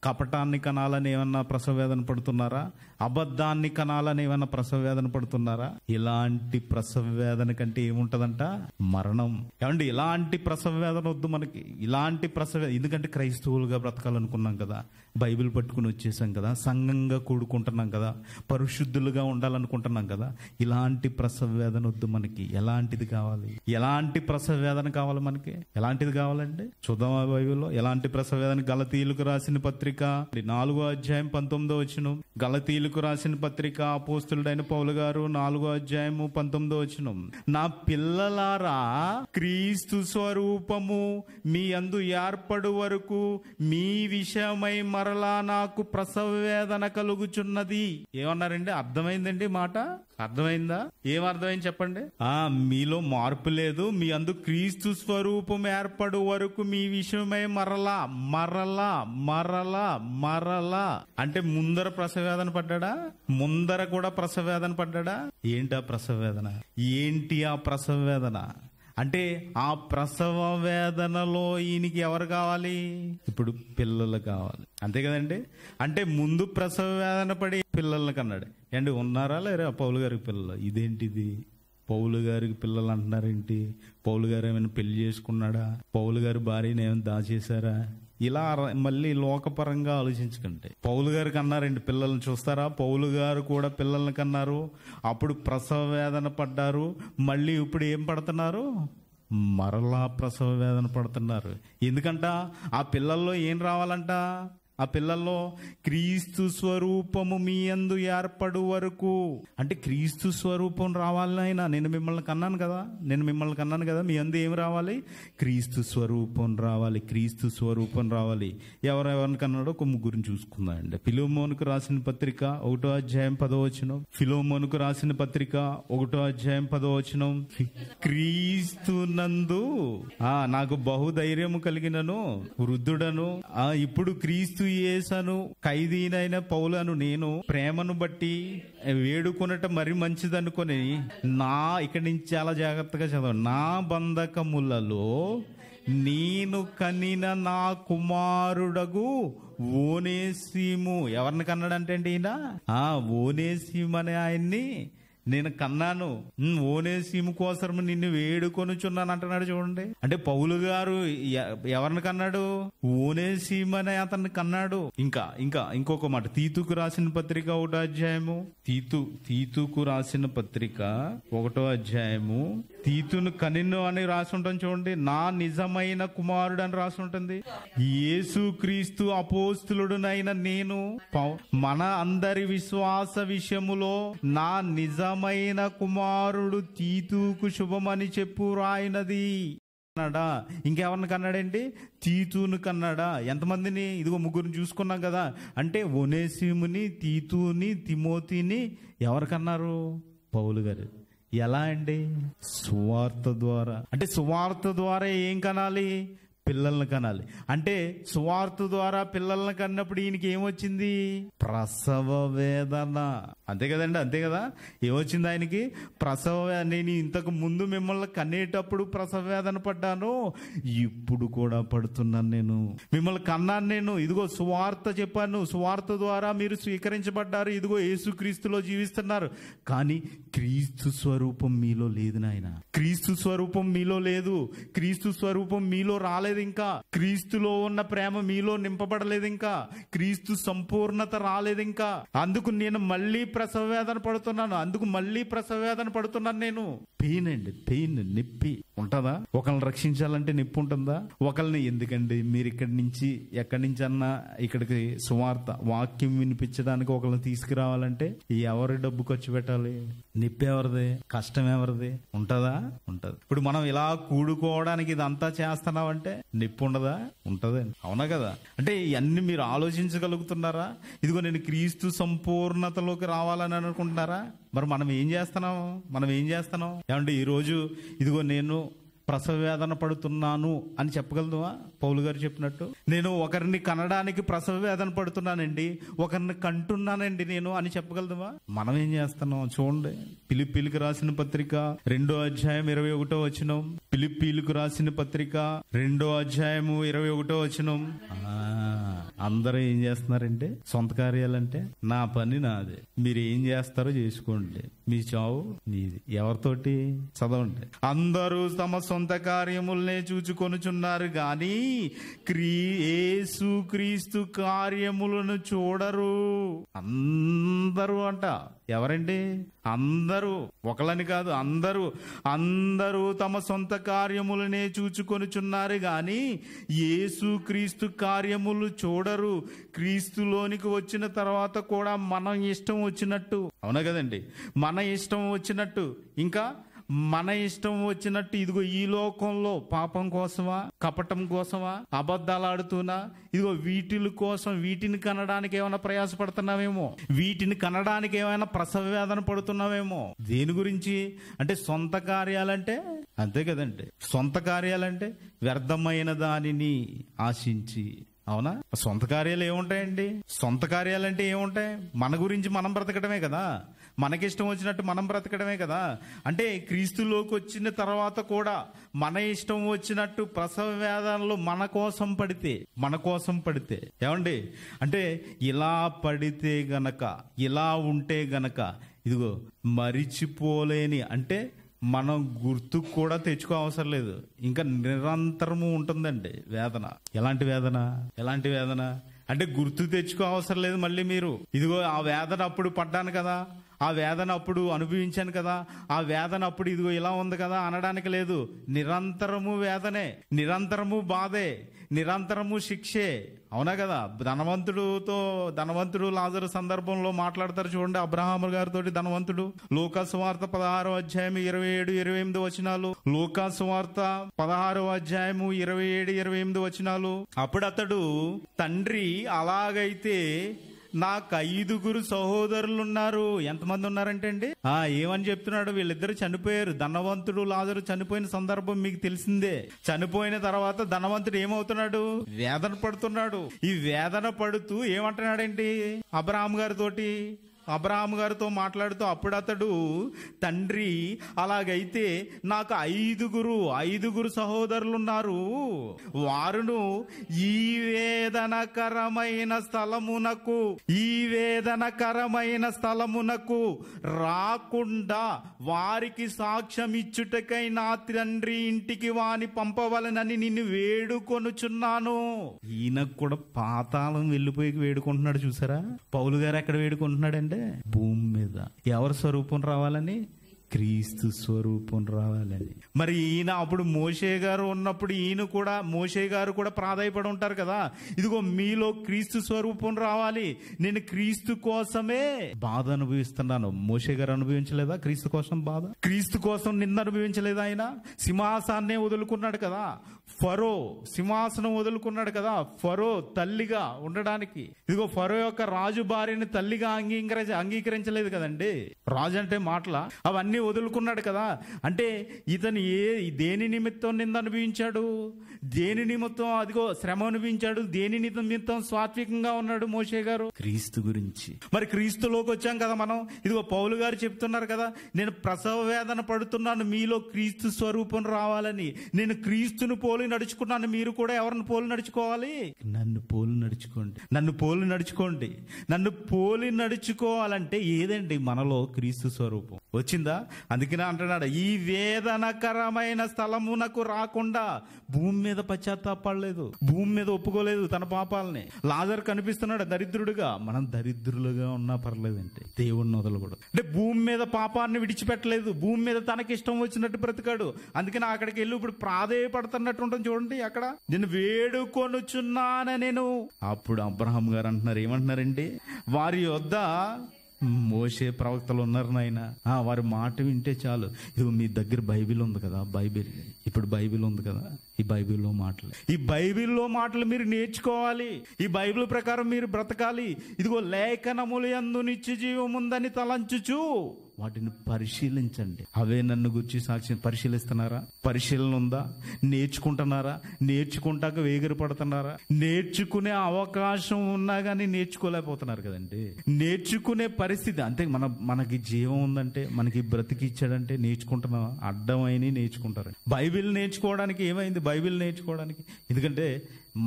కపటాన్ని కనాలని ఏమన్నా ప్రసవ వేదన పడుతున్నారా? అబద్ధాన్ని కనాలని ఏమన్నా ప్రసవ వేదన పడుతున్నారా? ఇలాంటి ప్రసవ వేదన కంటే ఏముంటదంట? మరణం. ఏమండి, ఇలాంటి ప్రసవ వేదన వద్దు మనకి. ఇలాంటి ఎందుకంటే క్రైస్తవులుగా బ్రతకాలనుకున్నాం కదా, బైబిల్ పట్టుకుని వచ్చేసాం కదా, సంఘంగా కూడుకుంటున్నాం కదా, పరిశుద్ధులుగా ఉండాలనుకుంటున్నాం కదా. ఇలాంటి ప్రసవ వేదన వద్దు మనకి. ఎలాంటిది కావాలి? ఎలాంటి ప్రసవ వేదన కావాలి మనకి? ఎలాంటిది కావాలండి? చూద్దామా బైబిల్లో ఎలాంటి ప్రసవ వేదన? గలతీయులకు రాసిన పత్రిక 4వ అధ్యాయం 19వ వచనం. గలతీయులకు రాసిన పత్రిక అపోస్తలుడైన పౌలు గారు 4వ అధ్యాయము 19వ వచనం. నా పిల్లలారా, క్రీస్తు స్వరూపము మీ యందు ఏర్పడు వరకు మీ విషయమై మరలా నాకు ప్రసవ వేదన కలుగుచున్నది. ఏమన్నారండి? అర్థమైందండి మాట? అర్థమైందా? ఏం అర్థమైంది చెప్పండి. మీలో మార్పు లేదు, మీ అందు క్రీస్తు స్వరూపం ఏర్పడు వరకు మీ విషయమై మరలా మరలా మరలా మరలా. అంటే ముందర ప్రసవ వేదన పడ్డా, ముందర కూడా ప్రసవ వేదన పడ్డా. ఏంటి ఆ ప్రసవ వేదన? ఏంటి ఆ ప్రసవ వేదన? అంటే ఆ ప్రసవ వేదనలో ఈయనకి ఎవరు కావాలి? ఇప్పుడు పిల్లలు కావాలి. అంతే కదండి. అంటే ముందు ప్రసవ వేదన పడి పిల్లల్ని కన్నాడు. అండి ఉన్నారా లేరా పౌలు గారికి పిల్లలు? ఇదేంటిది? పౌలు గారికి పిల్లలు అంటున్నారేంటి? పౌలు గారు ఏమైనా పెళ్లి చేసుకున్నాడా? పౌలు గారి భార్యని ఏమైనా దాచేశారా? ఇలా మళ్ళీ లోకపరంగా ఆలోచించకండి. పౌలు గారికి అన్నారండి పిల్లల్ని. చూస్తారా, పౌలు గారు కూడా పిల్లల్ని కన్నారు, అప్పుడు ప్రసవ వేదన పడ్డారు. మళ్ళీ ఇప్పుడు ఏం పడుతున్నారు? మరలా ప్రసవ వేదన పడుతున్నారు. ఎందుకంట? ఆ పిల్లల్లో ఏం రావాలంట? ఆ పిల్లల్లో క్రీస్తు స్వరూపము మీ యందు ఏర్పడు వరకు. అంటే క్రీస్తు స్వరూపం రావాలి. ఆయన నేను మిమ్మల్ని కన్నాను కదా, మీ యందు ఏం రావాలి? క్రీస్తు స్వరూపం రావాలి, క్రీస్తు స్వరూపం రావాలి. ఎవరెవరిని కన్నాడో ఒక ముగ్గురిని చూసుకుందామండి. ఫిలోమోనుకు రాసిన పత్రిక 1వ అధ్యాయం 10వ వచనం. ఫిలోమోనుకు రాసిన పత్రిక 1వ అధ్యాయం 10వ వచనం. క్రీస్తు నందు నాకు బహుధైర్యము కలిగినను వృద్ధుడను, ఇప్పుడు క్రీస్తు యేసను ఖైదీనైన పౌలను నేను ప్రేమను బట్టి వేడుకొనట మరి మంచిదనుకొని ఇక్కడి నుంచి చాలా జాగ్రత్తగా చదవండి. నా బంధకములలో నేను కనిన నా కుమారుడగు ఓనేసిము. ఎవరిని కన్నాడంటే అండి ఈయన? ఓనేసిము అనే ఆయన్ని నేను కన్నాను, ఓనేసిము కోసం నిన్ను వేడుకొనుచున్నాను అంటున్నాడు. చూడండి, అంటే పౌలు గారు ఎవరిని కన్నాడు? ఓనేసిము అనే అతన్ని కన్నాడు. ఇంకొక మాట, తీతుకు రాసిన పత్రిక 1వ అధ్యాయము. తీతుకు రాసిన పత్రిక 1వ అధ్యాయము. తీతును కనిను అని రాసి ఉంటుంది చూడండి. నా నిజమైన కుమారుడు అని రాసి ఉంటుంది. యేసు క్రీస్తు అపోస్తులుడునైన నేను మన అందరి విశ్వాస విషయములో నా నిజమైన కుమారుడు తీతుకు శుభమని చెప్పు రాయినది అన్నాడా. ఇంకెవరిని కన్నాడండి? తీతును కన్నాడా. ఎంతమందిని? ఇదిగో ముగ్గురిని చూసుకున్నాం కదా. అంటే ఒనేసిముని, తీతుని, తిమోతిని ఎవరికన్నారు? పౌలు గారు. ఎలా అండి? సువార్త ద్వారా. అంటే సువార్త ద్వారా ఏం కనాలి? పిల్లల్ని కనాలి. అంటే సువార్త ద్వారా పిల్లల్ని కన్నప్పుడు ఈయనకి ఏమొచ్చింది? ప్రసవ వేదన. అంతే కదండి, అంతే కదా. ఏమొచ్చింది ఆయనకి? ప్రసవ వేదన. నేను ఇంతకు ముందు మిమ్మల్ని కనేటప్పుడు ప్రసవ వేదన పడ్డాను, ఇప్పుడు కూడా పడుతున్నాను. నేను మిమ్మల్ని కన్నాను. నేను ఇదిగో సువార్త చెప్పాను, సువార్త ద్వారా మీరు స్వీకరించబడ్డారు, ఇదిగో యేసుక్రీస్తులో జీవిస్తున్నారు. కానీ క్రీస్తు స్వరూపం మీలో లేదు నాయన. క్రీస్తు స్వరూపం మీలో లేదు. క్రీస్తు స్వరూపం మీలో రాలేదు. ఇంకా క్రీస్తులో ఉన్న ప్రేమ మీలో నింపబడలేదు. ఇంకా క్రీస్తు సంపూర్ణత రాలేదు. ఇంకా అందుకు నేను మళ్ళీ ప్రసవ వేదన పడుతున్నాను. నేను పెయిన్ అండి, పెయిన్, నొప్పి ఉంటుందా? ఒకళ్ళని రక్షించాలంటే నొప్పి ఉంటుందా? ఒకళ్ళని ఎందుకండి మీరు ఎక్కడి నుంచి అన్నా ఇక్కడికి సువార్త వాక్యం వినిపించడానికి ఒకళ్ళని తీసుకురావాలంటే ఎవరి డబ్బు ఖర్చు పెట్టాలి? నొప్పి ఎవరిది? కష్టం ఎవరిది? ఉంటదా? ఉంటది. ఇప్పుడు మనం ఇలా కూడుకోవడానికి ఇదంతా చేస్తున్నామంటే నొప్పి ఉండదా? ఉంటదండి. అవునా కదా? అంటే ఇవన్నీ మీరు ఆలోచించగలుగుతున్నారా? ఇదిగో నేను క్రీస్తు సంపూర్ణతలోకి రావాలని అనుకుంటున్నారా? మరి మనం ఏం చేస్తున్నాం? ఏమంటే ఈరోజు ఇదిగో నేను ప్రసవ వేదన పడుతున్నాను అని చెప్పగలదువా? పౌలు గారు చెప్పినట్టు నేను ఒకరిని కనడానికి ప్రసవ వేదన పడుతున్నానండి, ఒకరిని కంటున్నానండి నేను అని చెప్పగలదువా? మనం ఏం చేస్తున్నాం చూడండి. ఫిలిప్పీలకు రాసిన పత్రిక 2వ అధ్యాయం 21వ వచనం. ఫిలిప్పీలకు రాసిన పత్రిక 2వ అధ్యాయము 21వ వచనం. అందరూ ఏం చేస్తున్నారంటే సొంత కార్యాలంటే నా పని నాదే, మీరు ఏం చేస్తారో చేసుకోండి, మీ చావు మీది. ఎవరితోటి? చదవండి. అందరూ తమ సొంత కార్యములనే చూచుకొనుచున్నారు గాని యేసు క్రీస్తు కార్యములను చూడరు. అందరూ అంట. ఎవరండి? అందరూ, ఒకళ్ళని కాదు, అందరూ తమ సొంత కార్యములనే చూచుకొనుచున్నారు గాని యేసు క్రీస్తు కార్యములు చూడరు. క్రీస్తులోనికి వచ్చిన తర్వాత కూడా మనం ఇష్టం వచ్చినట్టు, అవునా కదండి, మన ఇష్టం వచ్చినట్టు, ఇంకా మన ఇష్టం వచ్చినట్టు ఇదిగో ఈ లోకంలో పాపం కోసమా, కపటం కోసమా, అబద్ధాలు ఆడుతున్నా, ఇదిగో వీటిని కనడానికి ఏమైనా ప్రయాసపడుతున్నావేమో, వీటిని కనడానికి ఏమైనా ప్రసవ వేదన పడుతున్నావేమో. దేని గురించి అంటే సొంత కార్యాలంటే అంతే కదండి. సొంత కార్యాలంటే వ్యర్థమైన దానిని ఆశించి, అవునా? సొంత కార్యాలు ఏముంటాయండి? సొంత కార్యాలంటే ఏముంటాయి? మన గురించి మనం బ్రతకడమే కదా, మనకిష్టం వచ్చినట్టు మనం బ్రతకడమే కదా. అంటే క్రీస్తులోకి వచ్చిన తర్వాత కూడా మన ఇష్టం వచ్చినట్టు ప్రసవ వేదనలు మన కోసం పడితే ఏమండి, అంటే ఇలా పడితే గనక, ఇలా ఉంటే గనక ఇదిగో మరిచిపోలేని, అంటే మనం గుర్తుకు కూడా తెచ్చుకో అవసరం లేదు, ఇంకా నిరంతరము ఉంటుందండి వేదన. ఎలాంటి వేదన అంటే గుర్తు తెచ్చుకో అవసరం లేదు. మళ్ళీ మీరు ఇదిగో ఆ వేదన అప్పుడు పడ్డాను కదా, ఆ వేదన అప్పుడు అనుభవించాను కదా, ఆ వేదన అప్పుడు ఇదిగో ఇలా ఉంది కదా అనడానికి లేదు. నిరంతరము వేదనే, నిరంతరము బాధే, నిరంతరము శిక్షే. అవునా కదా? ధనవంతుడు లాజరు సందర్భంలో మాట్లాడతారు చూడండి, అబ్రహాము గారితో ధనవంతుడు. లూకా సువార్త 16వ అధ్యాయం 27-28 వచనాలు. లూకా సువార్త 16వ అధ్యాయము 27-28 వచనాలు. అప్పుడు అతడు, తండ్రి అలాగైతే నాకు 5 సహోదరులు ఉన్నారు. ఎంతమంది ఉన్నారంటే అండి, ఏమని చెప్తున్నాడు? వీళ్ళిద్దరు చనిపోయారు. ధనవంతుడు లాజరు చనిపోయిన సందర్భం మీకు తెలిసిందే. చనిపోయిన తర్వాత ధనవంతుడు ఏమవుతున్నాడు? వేదన పడుతున్నాడు. ఈ వేదన పడుతూ ఏమంటున్నాడండి అబ్రహాము గారితో మాట్లాడుతూ, అప్పుడు అతడు, తండ్రి అలాగైతే నాకు 5 సహోదరులు ఉన్నారు. వారును ఈ వేదనకరమైన స్థలమునకు రాకుండా వారికి సాక్ష్యం ఇచ్చుటకై నా తండ్రి ఇంటికి వాని పంపవలనని నిన్ను వేడుకొనుచున్నాను. ఈయనకు కూడా పాతాళం వెళ్ళిపోయి వేడుకుంటున్నాడు. చూసారా? పౌలు గారు ఎక్కడ వేడుకుంటున్నాడంటే, భూమి మీద ఎవరి స్వరూపం రావాలని? క్రీస్తు స్వరూపం రావాలని. మరి ఈయన అప్పుడు మోషే గారు ఉన్నప్పుడు మోషే గారు కూడా ప్రాధాయపడి ఉంటారు కదా, ఇదిగో మీలో క్రీస్తు స్వరూపం రావాలి, నేను క్రీస్తు కోసమే బాధ అనుభవిస్తున్నాను. మోషే గారు అనుభవించలేదా క్రీస్తు కోసం బాధ? క్రీస్తు కోసం నింద అనుభవించలేదా? ఆయన సింహాసాన్నే వదులుకున్నాడు కదా, ఫరో సింహాసనం వదులుకున్నాడు కదా, ఫరో తల్లిగా ఉండడానికి. ఇదిగో ఫరో యొక్క రాజు భార్యని తల్లిగా అంగీకరించలేదు కదండి. రాజు అంటే మాటల, అవన్నీ వదులుకున్నాడు కదా. అంటే ఇతను దేని నిమిత్తం నింద అనుభవించాడు? దేని నిమిత్తం అదిగో శ్రమ అనుభవించాడు? దేని నిమిత్తం సాత్వికంగా ఉన్నాడు మోషే గారు? క్రీస్తు గురించి. మరి క్రీస్తులోకి వచ్చాం కదా మనం. ఇదిగో పౌలు గారు చెప్తున్నారు కదా, నేను ప్రసవ వేదన పడుతున్నాను మీలో క్రీస్తు స్వరూపం రావాలని. నేను క్రీస్తును పోలి నడుచుకున్నాను, మీరు కూడా ఎవరిని పోలి నడుచుకోవాలి? నన్ను పోలి నడుచుకోండి. నన్ను పోలి నడుచుకోవాలంటే ఏదండి? మనలో క్రీస్తు స్వరూపం వచ్చిందా? అందుకనే అంటున్నాడు, ఈ వేదనకరమైన స్థలమునకు రాకుండా. భూమి మీద పశ్చాత్తాపడలేదు, భూమి మీద ఒప్పుకోలేదు తన పాపాలని. లాజరు కనిపిస్తున్నాడు దరిద్రుడుగా. మనం దరిద్రులుగా ఉన్నా పర్లేదంటే దేవుణ్ణి వదలకూడదు. అంటే భూమి మీద పాపాన్ని విడిచిపెట్టలేదు, భూమి మీద తనకి ఇష్టం వచ్చినట్టు బ్రతికాడు. అందుకని అక్కడికి వెళ్ళి ఇప్పుడు ప్రాధేయపడుతున్నట్టు ఉంటుంది చూడండి. అక్కడ నేను వేడుకొనుచున్నాను నేను. అప్పుడు అబ్రహాము గారు అంటున్నారు, ఏమంటున్నారండి? వారి యొద్ద మోషే ప్రవక్తలు ఉన్నారు నాయన, వారి మాట వింటే చాలు. ఇదిగో మీ దగ్గర బైబిల్ ఉంది కదా, ఇప్పుడు బైబిల్ ఉంది కదా, ఈ బైబిల్లో మాటలు మీరు నేర్చుకోవాలి. ఈ బైబిల్ ప్రకారం మీరు బ్రతకాలి. ఇదిగో లేఖనముల యందు నిత్య జీవం ఉందని తలంచుచు వాటిని పరిశీలించండి. అవే నన్ను గురించి సాక్షి. పరిశీలిస్తున్నారా? పరిశీలన ఉందా? నేర్చుకుంటున్నారా? నేర్చుకుంటాక వేగిరి పడుతున్నారా? నేర్చుకునే అవకాశం ఉన్నా గానీ నేర్చుకోలేకపోతున్నారు కదండి. నేర్చుకునే పరిస్థితి అంతే. మనకి జీవం ఉందంటే, మనకి బ్రతికిచ్చాడంటే నేర్చుకుంటున్నావా? అడ్డమైనా నేర్చుకుంటారు. బైబిల్ నేర్చుకోవడానికి ఏమైంది? బైబిల్ నేర్చుకోవడానికి ఎందుకంటే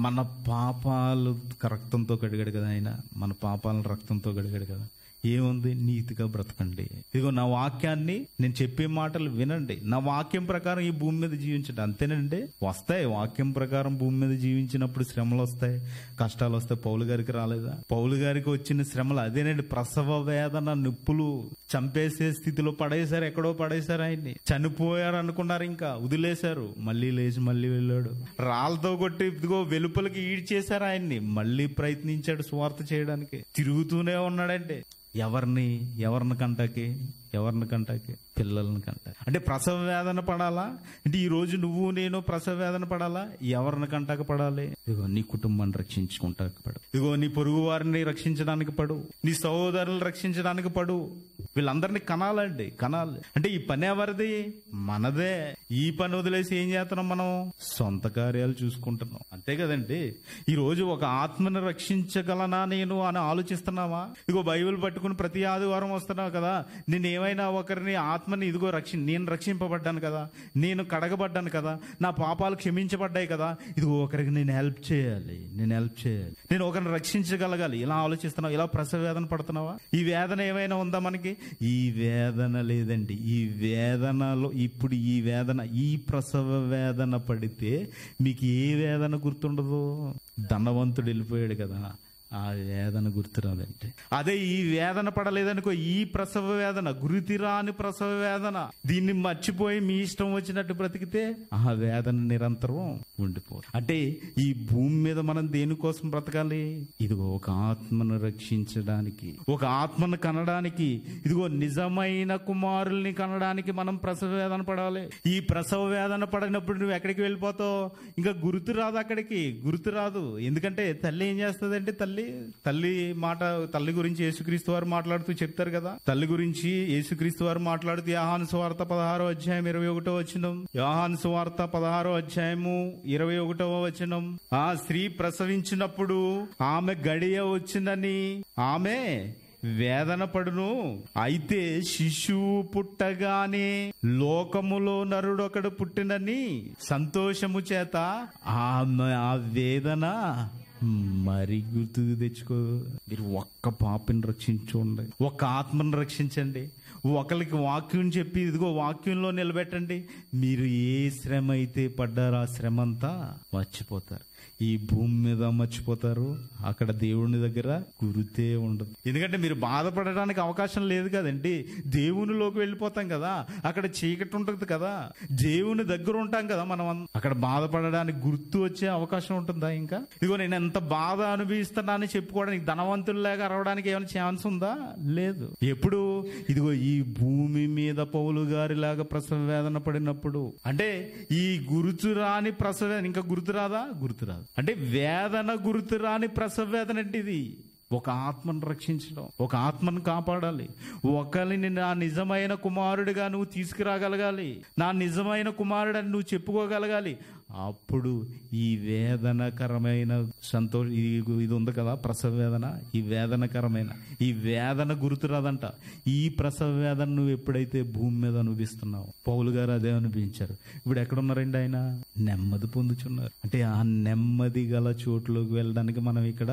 మన పాపాలు రక్తంతో కడిగాడు కదా ఆయన. మన పాపాలను రక్తంతో కడిగాడు కదా. ఏముంది? నీతిగా బ్రతకండి. ఇదిగో నా వాక్యాన్ని, నేను చెప్పే మాటలు వినండి, నా వాక్యం ప్రకారం ఈ భూమి మీద జీవించండి. అంతేనండి. వస్తాయి వాక్యం ప్రకారం భూమి మీద జీవించినప్పుడు శ్రమలు వస్తాయి, కష్టాలు వస్తాయి. పౌలు గారికి రాలేదా? పౌలు గారికి వచ్చిన శ్రమలు అదేనండి. ప్రసవ వేదన, నొప్పులు, చంపేసే స్థితిలో పడేశారు, ఎక్కడో పడేశారు ఆయన్ని. చనిపోయారు అనుకున్నారు, ఇంకా వదిలేశారు. మళ్ళీ లేచి మళ్ళీ వెళ్ళాడు. రాళ్ళతో కొట్టి ఇదిగో వెలుపలికి ఈడ్చేశారు ఆయన్ని. మళ్ళీ ప్రయత్నించాడు సువార్త చేయడానికి. తిరుగుతూనే ఉన్నాడంటే. ఎవరిని కంటాకి? పిల్లలను కంటాకి. అంటే ప్రసవ వేదన పడాలా? అంటే ఈ రోజు నువ్వు నేను ప్రసవ వేదన పడాలా? ఎవరిని కంటాక పడాలి? ఇదిగో నీ కుటుంబాన్ని రక్షించుకుంటాక పడు. ఇదిగో నీ పొరుగు వారిని రక్షించడానికి పడు, నీ సహోదరులను రక్షించడానికి పడు. వీళ్ళందరినీ కనాలండి, కనాలి. అంటే ఈ పని ఎవరిది? మనదే. ఈ పని వదిలేసి ఏం చేస్తున్నాం మనం? సొంత కార్యాలు చూసుకుంటున్నాం. అంతే కదండి. ఈ రోజు ఒక ఆత్మని రక్షించగలనా నేను అని ఆలోచిస్తున్నావా? ఇదిగో బైబిల్ పట్టుకుని ప్రతి ఆదివారం వస్తున్నావు కదా, నేను ఏమైనా ఒకరిని ఆత్మని ఇదిగో నేను రక్షింపబడ్డాను కదా, నేను కడగబడ్డాను కదా, నా పాపాలు క్షమించబడ్డాయి కదా, ఇదిగో ఒకరికి నేను హెల్ప్ చేయాలి, నేను ఒకరిని రక్షించగలగాలి. ఇలా ఆలోచిస్తున్నావు? ఇలా ప్రసవ వేదన పడుతున్నావా? ఈ వేదన ఏమైనా ఉందా మనకి? ఈ వేదన లేదండి. ఈ వేదనలో ఇప్పుడు ఈ ప్రసవ వేదన పడితే మీకు ఏ వేదన గుర్తుండదు? ధనవంతుడు వెళ్ళిపోయాడు కదా, ఆ వేదన గుర్తురాదంటే. అదే ఈ వేదన పడలేదనుకో, ఈ ప్రసవ వేదన, గురితిరాని ప్రసవ వేదన, దీన్ని మర్చిపోయి మీ ఇష్టం వచ్చినట్టు బ్రతికితే ఆ వేదన నిరంతరం ఉండిపోదు. అంటే ఈ భూమి మీద మనం దేనికోసం బ్రతకాలి? ఇదిగో ఒక ఆత్మను రక్షించడానికి, ఒక ఆత్మను కనడానికి, ఇదిగో నిజమైన కుమారుల్ని కనడానికి మనం ప్రసవ వేదన పడాలి. ఈ ప్రసవ వేదన పడినప్పుడు నువ్వు ఎక్కడికి వెళ్ళిపోతావు? ఇంకా గుర్తు రాదు, అక్కడికి గుర్తు రాదు. ఎందుకంటే తల్లి ఏం చేస్తుంది అంటే, తల్లి గురించి యేసుక్రీస్తు వారు మాట్లాడుతూ చెప్తారు కదా. తల్లి గురించి యేసుక్రీస్తు వారు మాట్లాడుతూ యోహాను సువార్త 16వ అధ్యాయం 21వ వచనం, యోహాను సువార్త 16వ అధ్యాయము 21వ వచనం, ఆ స్త్రీ ప్రసవించినప్పుడు ఆమె గడియ వచ్చిందని ఆమె వేదన పడును. అయితే శిశువు పుట్టగానే లోకములో నరుడొకడు పుట్టినని సంతోషము చేత ఆమె ఆ వేదన మరి గుర్తుకు తెచ్చుకో. మీరు ఒక్క పాపిని రక్షించుకోండి, ఒక్క ఆత్మను రక్షించండి, ఒకరికి వాక్యం చెప్పి ఇదిగో వాక్యంలో నిలబెట్టండి. మీరు ఏ శ్రమ అయితే పడ్డారో ఆ శ్రమ అంతా మర్చిపోతారు. ఈ భూమి మీద మర్చిపోతారు, అక్కడ దేవుని దగ్గర గుర్తే ఉండదు. ఎందుకంటే మీరు బాధపడడానికి అవకాశం లేదు కదండి. దేవునిలోకి వెళ్ళిపోతాం కదా, అక్కడ చీకటి ఉంటుంది కదా, దేవుని దగ్గర ఉంటాం కదా మనం. అక్కడ బాధపడడానికి గుర్తు వచ్చే అవకాశం ఉంటుందా? ఇంకా ఇదిగో నేను ఎంత బాధ అనుభవిస్తున్నానని చెప్పుకోవడానికి, ధనవంతుల్లాగా అరవడానికి ఏమైనా ఛాన్స్ ఉందా? లేదు. ఎప్పుడు? ఇదిగో ఈ భూమి మీద పౌలు గారి లాగా ప్రసవ వేదన పడినప్పుడు. అంటే ఈ గుర్తురాని ప్రసవ వేదన ఇంకా గుర్తురాదా? గుర్తురాదు. అంటే వేదన గుర్తురాని ప్రసవ వేదన అంటే ఇది. ఒక ఆత్మను రక్షించడం, ఒక ఆత్మను కాపాడాలి, ఒకరిని నా నిజమైన కుమారుడిగా నువ్వు తీసుకురాగలగాలి, నా నిజమైన కుమారుడని నువ్వు చెప్పుకోగలగాలి. అప్పుడు ఈ వేదనకరమైన ఇది ఉంది కదా ప్రసవ వేదన, ఈ వేదనకరమైన ఈ వేదన గుర్తురాదంట. ఈ ప్రసవ వేదన నువ్వు ఎప్పుడైతే భూమి మీద అనుభవిస్తున్నావు, పౌలు గారు అదే అనుభవించారు. ఇప్పుడు ఎక్కడున్నారండి ఆయన? నెమ్మది పొందుచున్నారు. అంటే ఆ నెమ్మది గల చోట్లోకి వెళ్ళడానికి మనం ఇక్కడ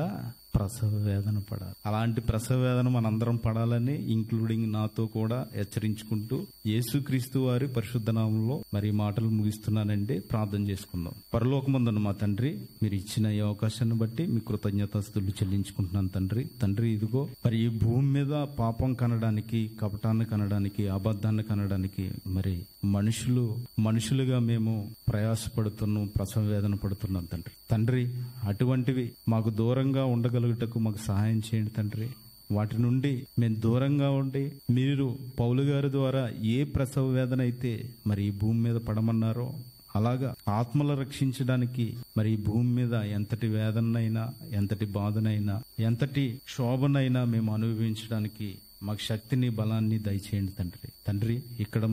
ప్రసవ వేదన పడాలి. అలాంటి ప్రసవ వేదన మనందరం పడాలని, ఇంక్లూడింగ్ నాతో కూడా హెచ్చరించుకుంటూ యేసుక్రీస్తు వారి పరిశుద్ధ నామంలో మరి మాటలు ముగిస్తున్నానండి. ప్రార్థన చేసుకుందాం. పరలోకమందున్న మా తండ్రి, మీరు ఇచ్చిన ఈ అవకాశాన్ని బట్టి మీ కృతజ్ఞతాస్తుతులు చెల్లించుకుంటున్నాను తండ్రి. తండ్రి ఇదిగో మరి ఈ భూమి మీద పాపం కనడానికి, కపటాన్ని కనడానికి, అబద్ధాన్ని కనడానికి మరి మనుషులుగా మేము ప్రయాసపడుతున్నాం, ప్రసవ వేదన పడుతున్నాం తండ్రి. తండ్రి అటువంటివి మాకు దూరంగా ఉండగలుగుటకు మాకు సహాయం చేయండి తండ్రి. వాటి నుండి మేము దూరంగా ఉండి, మీరు పౌలు గారి ద్వారా ఏ ప్రసవ వేదన అయితే మరి ఈ భూమి మీద పడమన్నారో అలాగా ఆత్మలు రక్షించడానికి మరి ఈ భూమి మీద ఎంతటి వేదనైనా, ఎంతటి బాధనైనా, ఎంతటి శోభనైనా మేము అనుభవించడానికి మాకు శక్తిని, బలాన్ని దయచేయండి తండ్రి. తండ్రి ఇక్కడ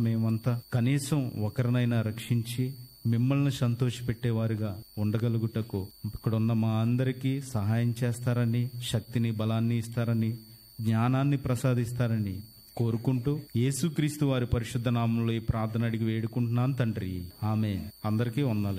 మేమంతా కనీసం ఒకరినైనా రక్షించి మిమ్మల్ని సంతోషపెట్టేవారుగా ఉండగలుగుటకు ఇక్కడున్న మా అందరికీ సహాయం చేస్తారని, శక్తిని, బలాన్ని ఇస్తారని, జ్ఞానాన్ని ప్రసాదిస్తారని కోరుకుంటూ యేసుక్రీస్తు వారి పరిశుద్ధ నామంలో ఈ ప్రార్థన అడిగి వేడుకుంటున్నాను తండ్రి. ఆమేన్. అందరికీ వందనాలు.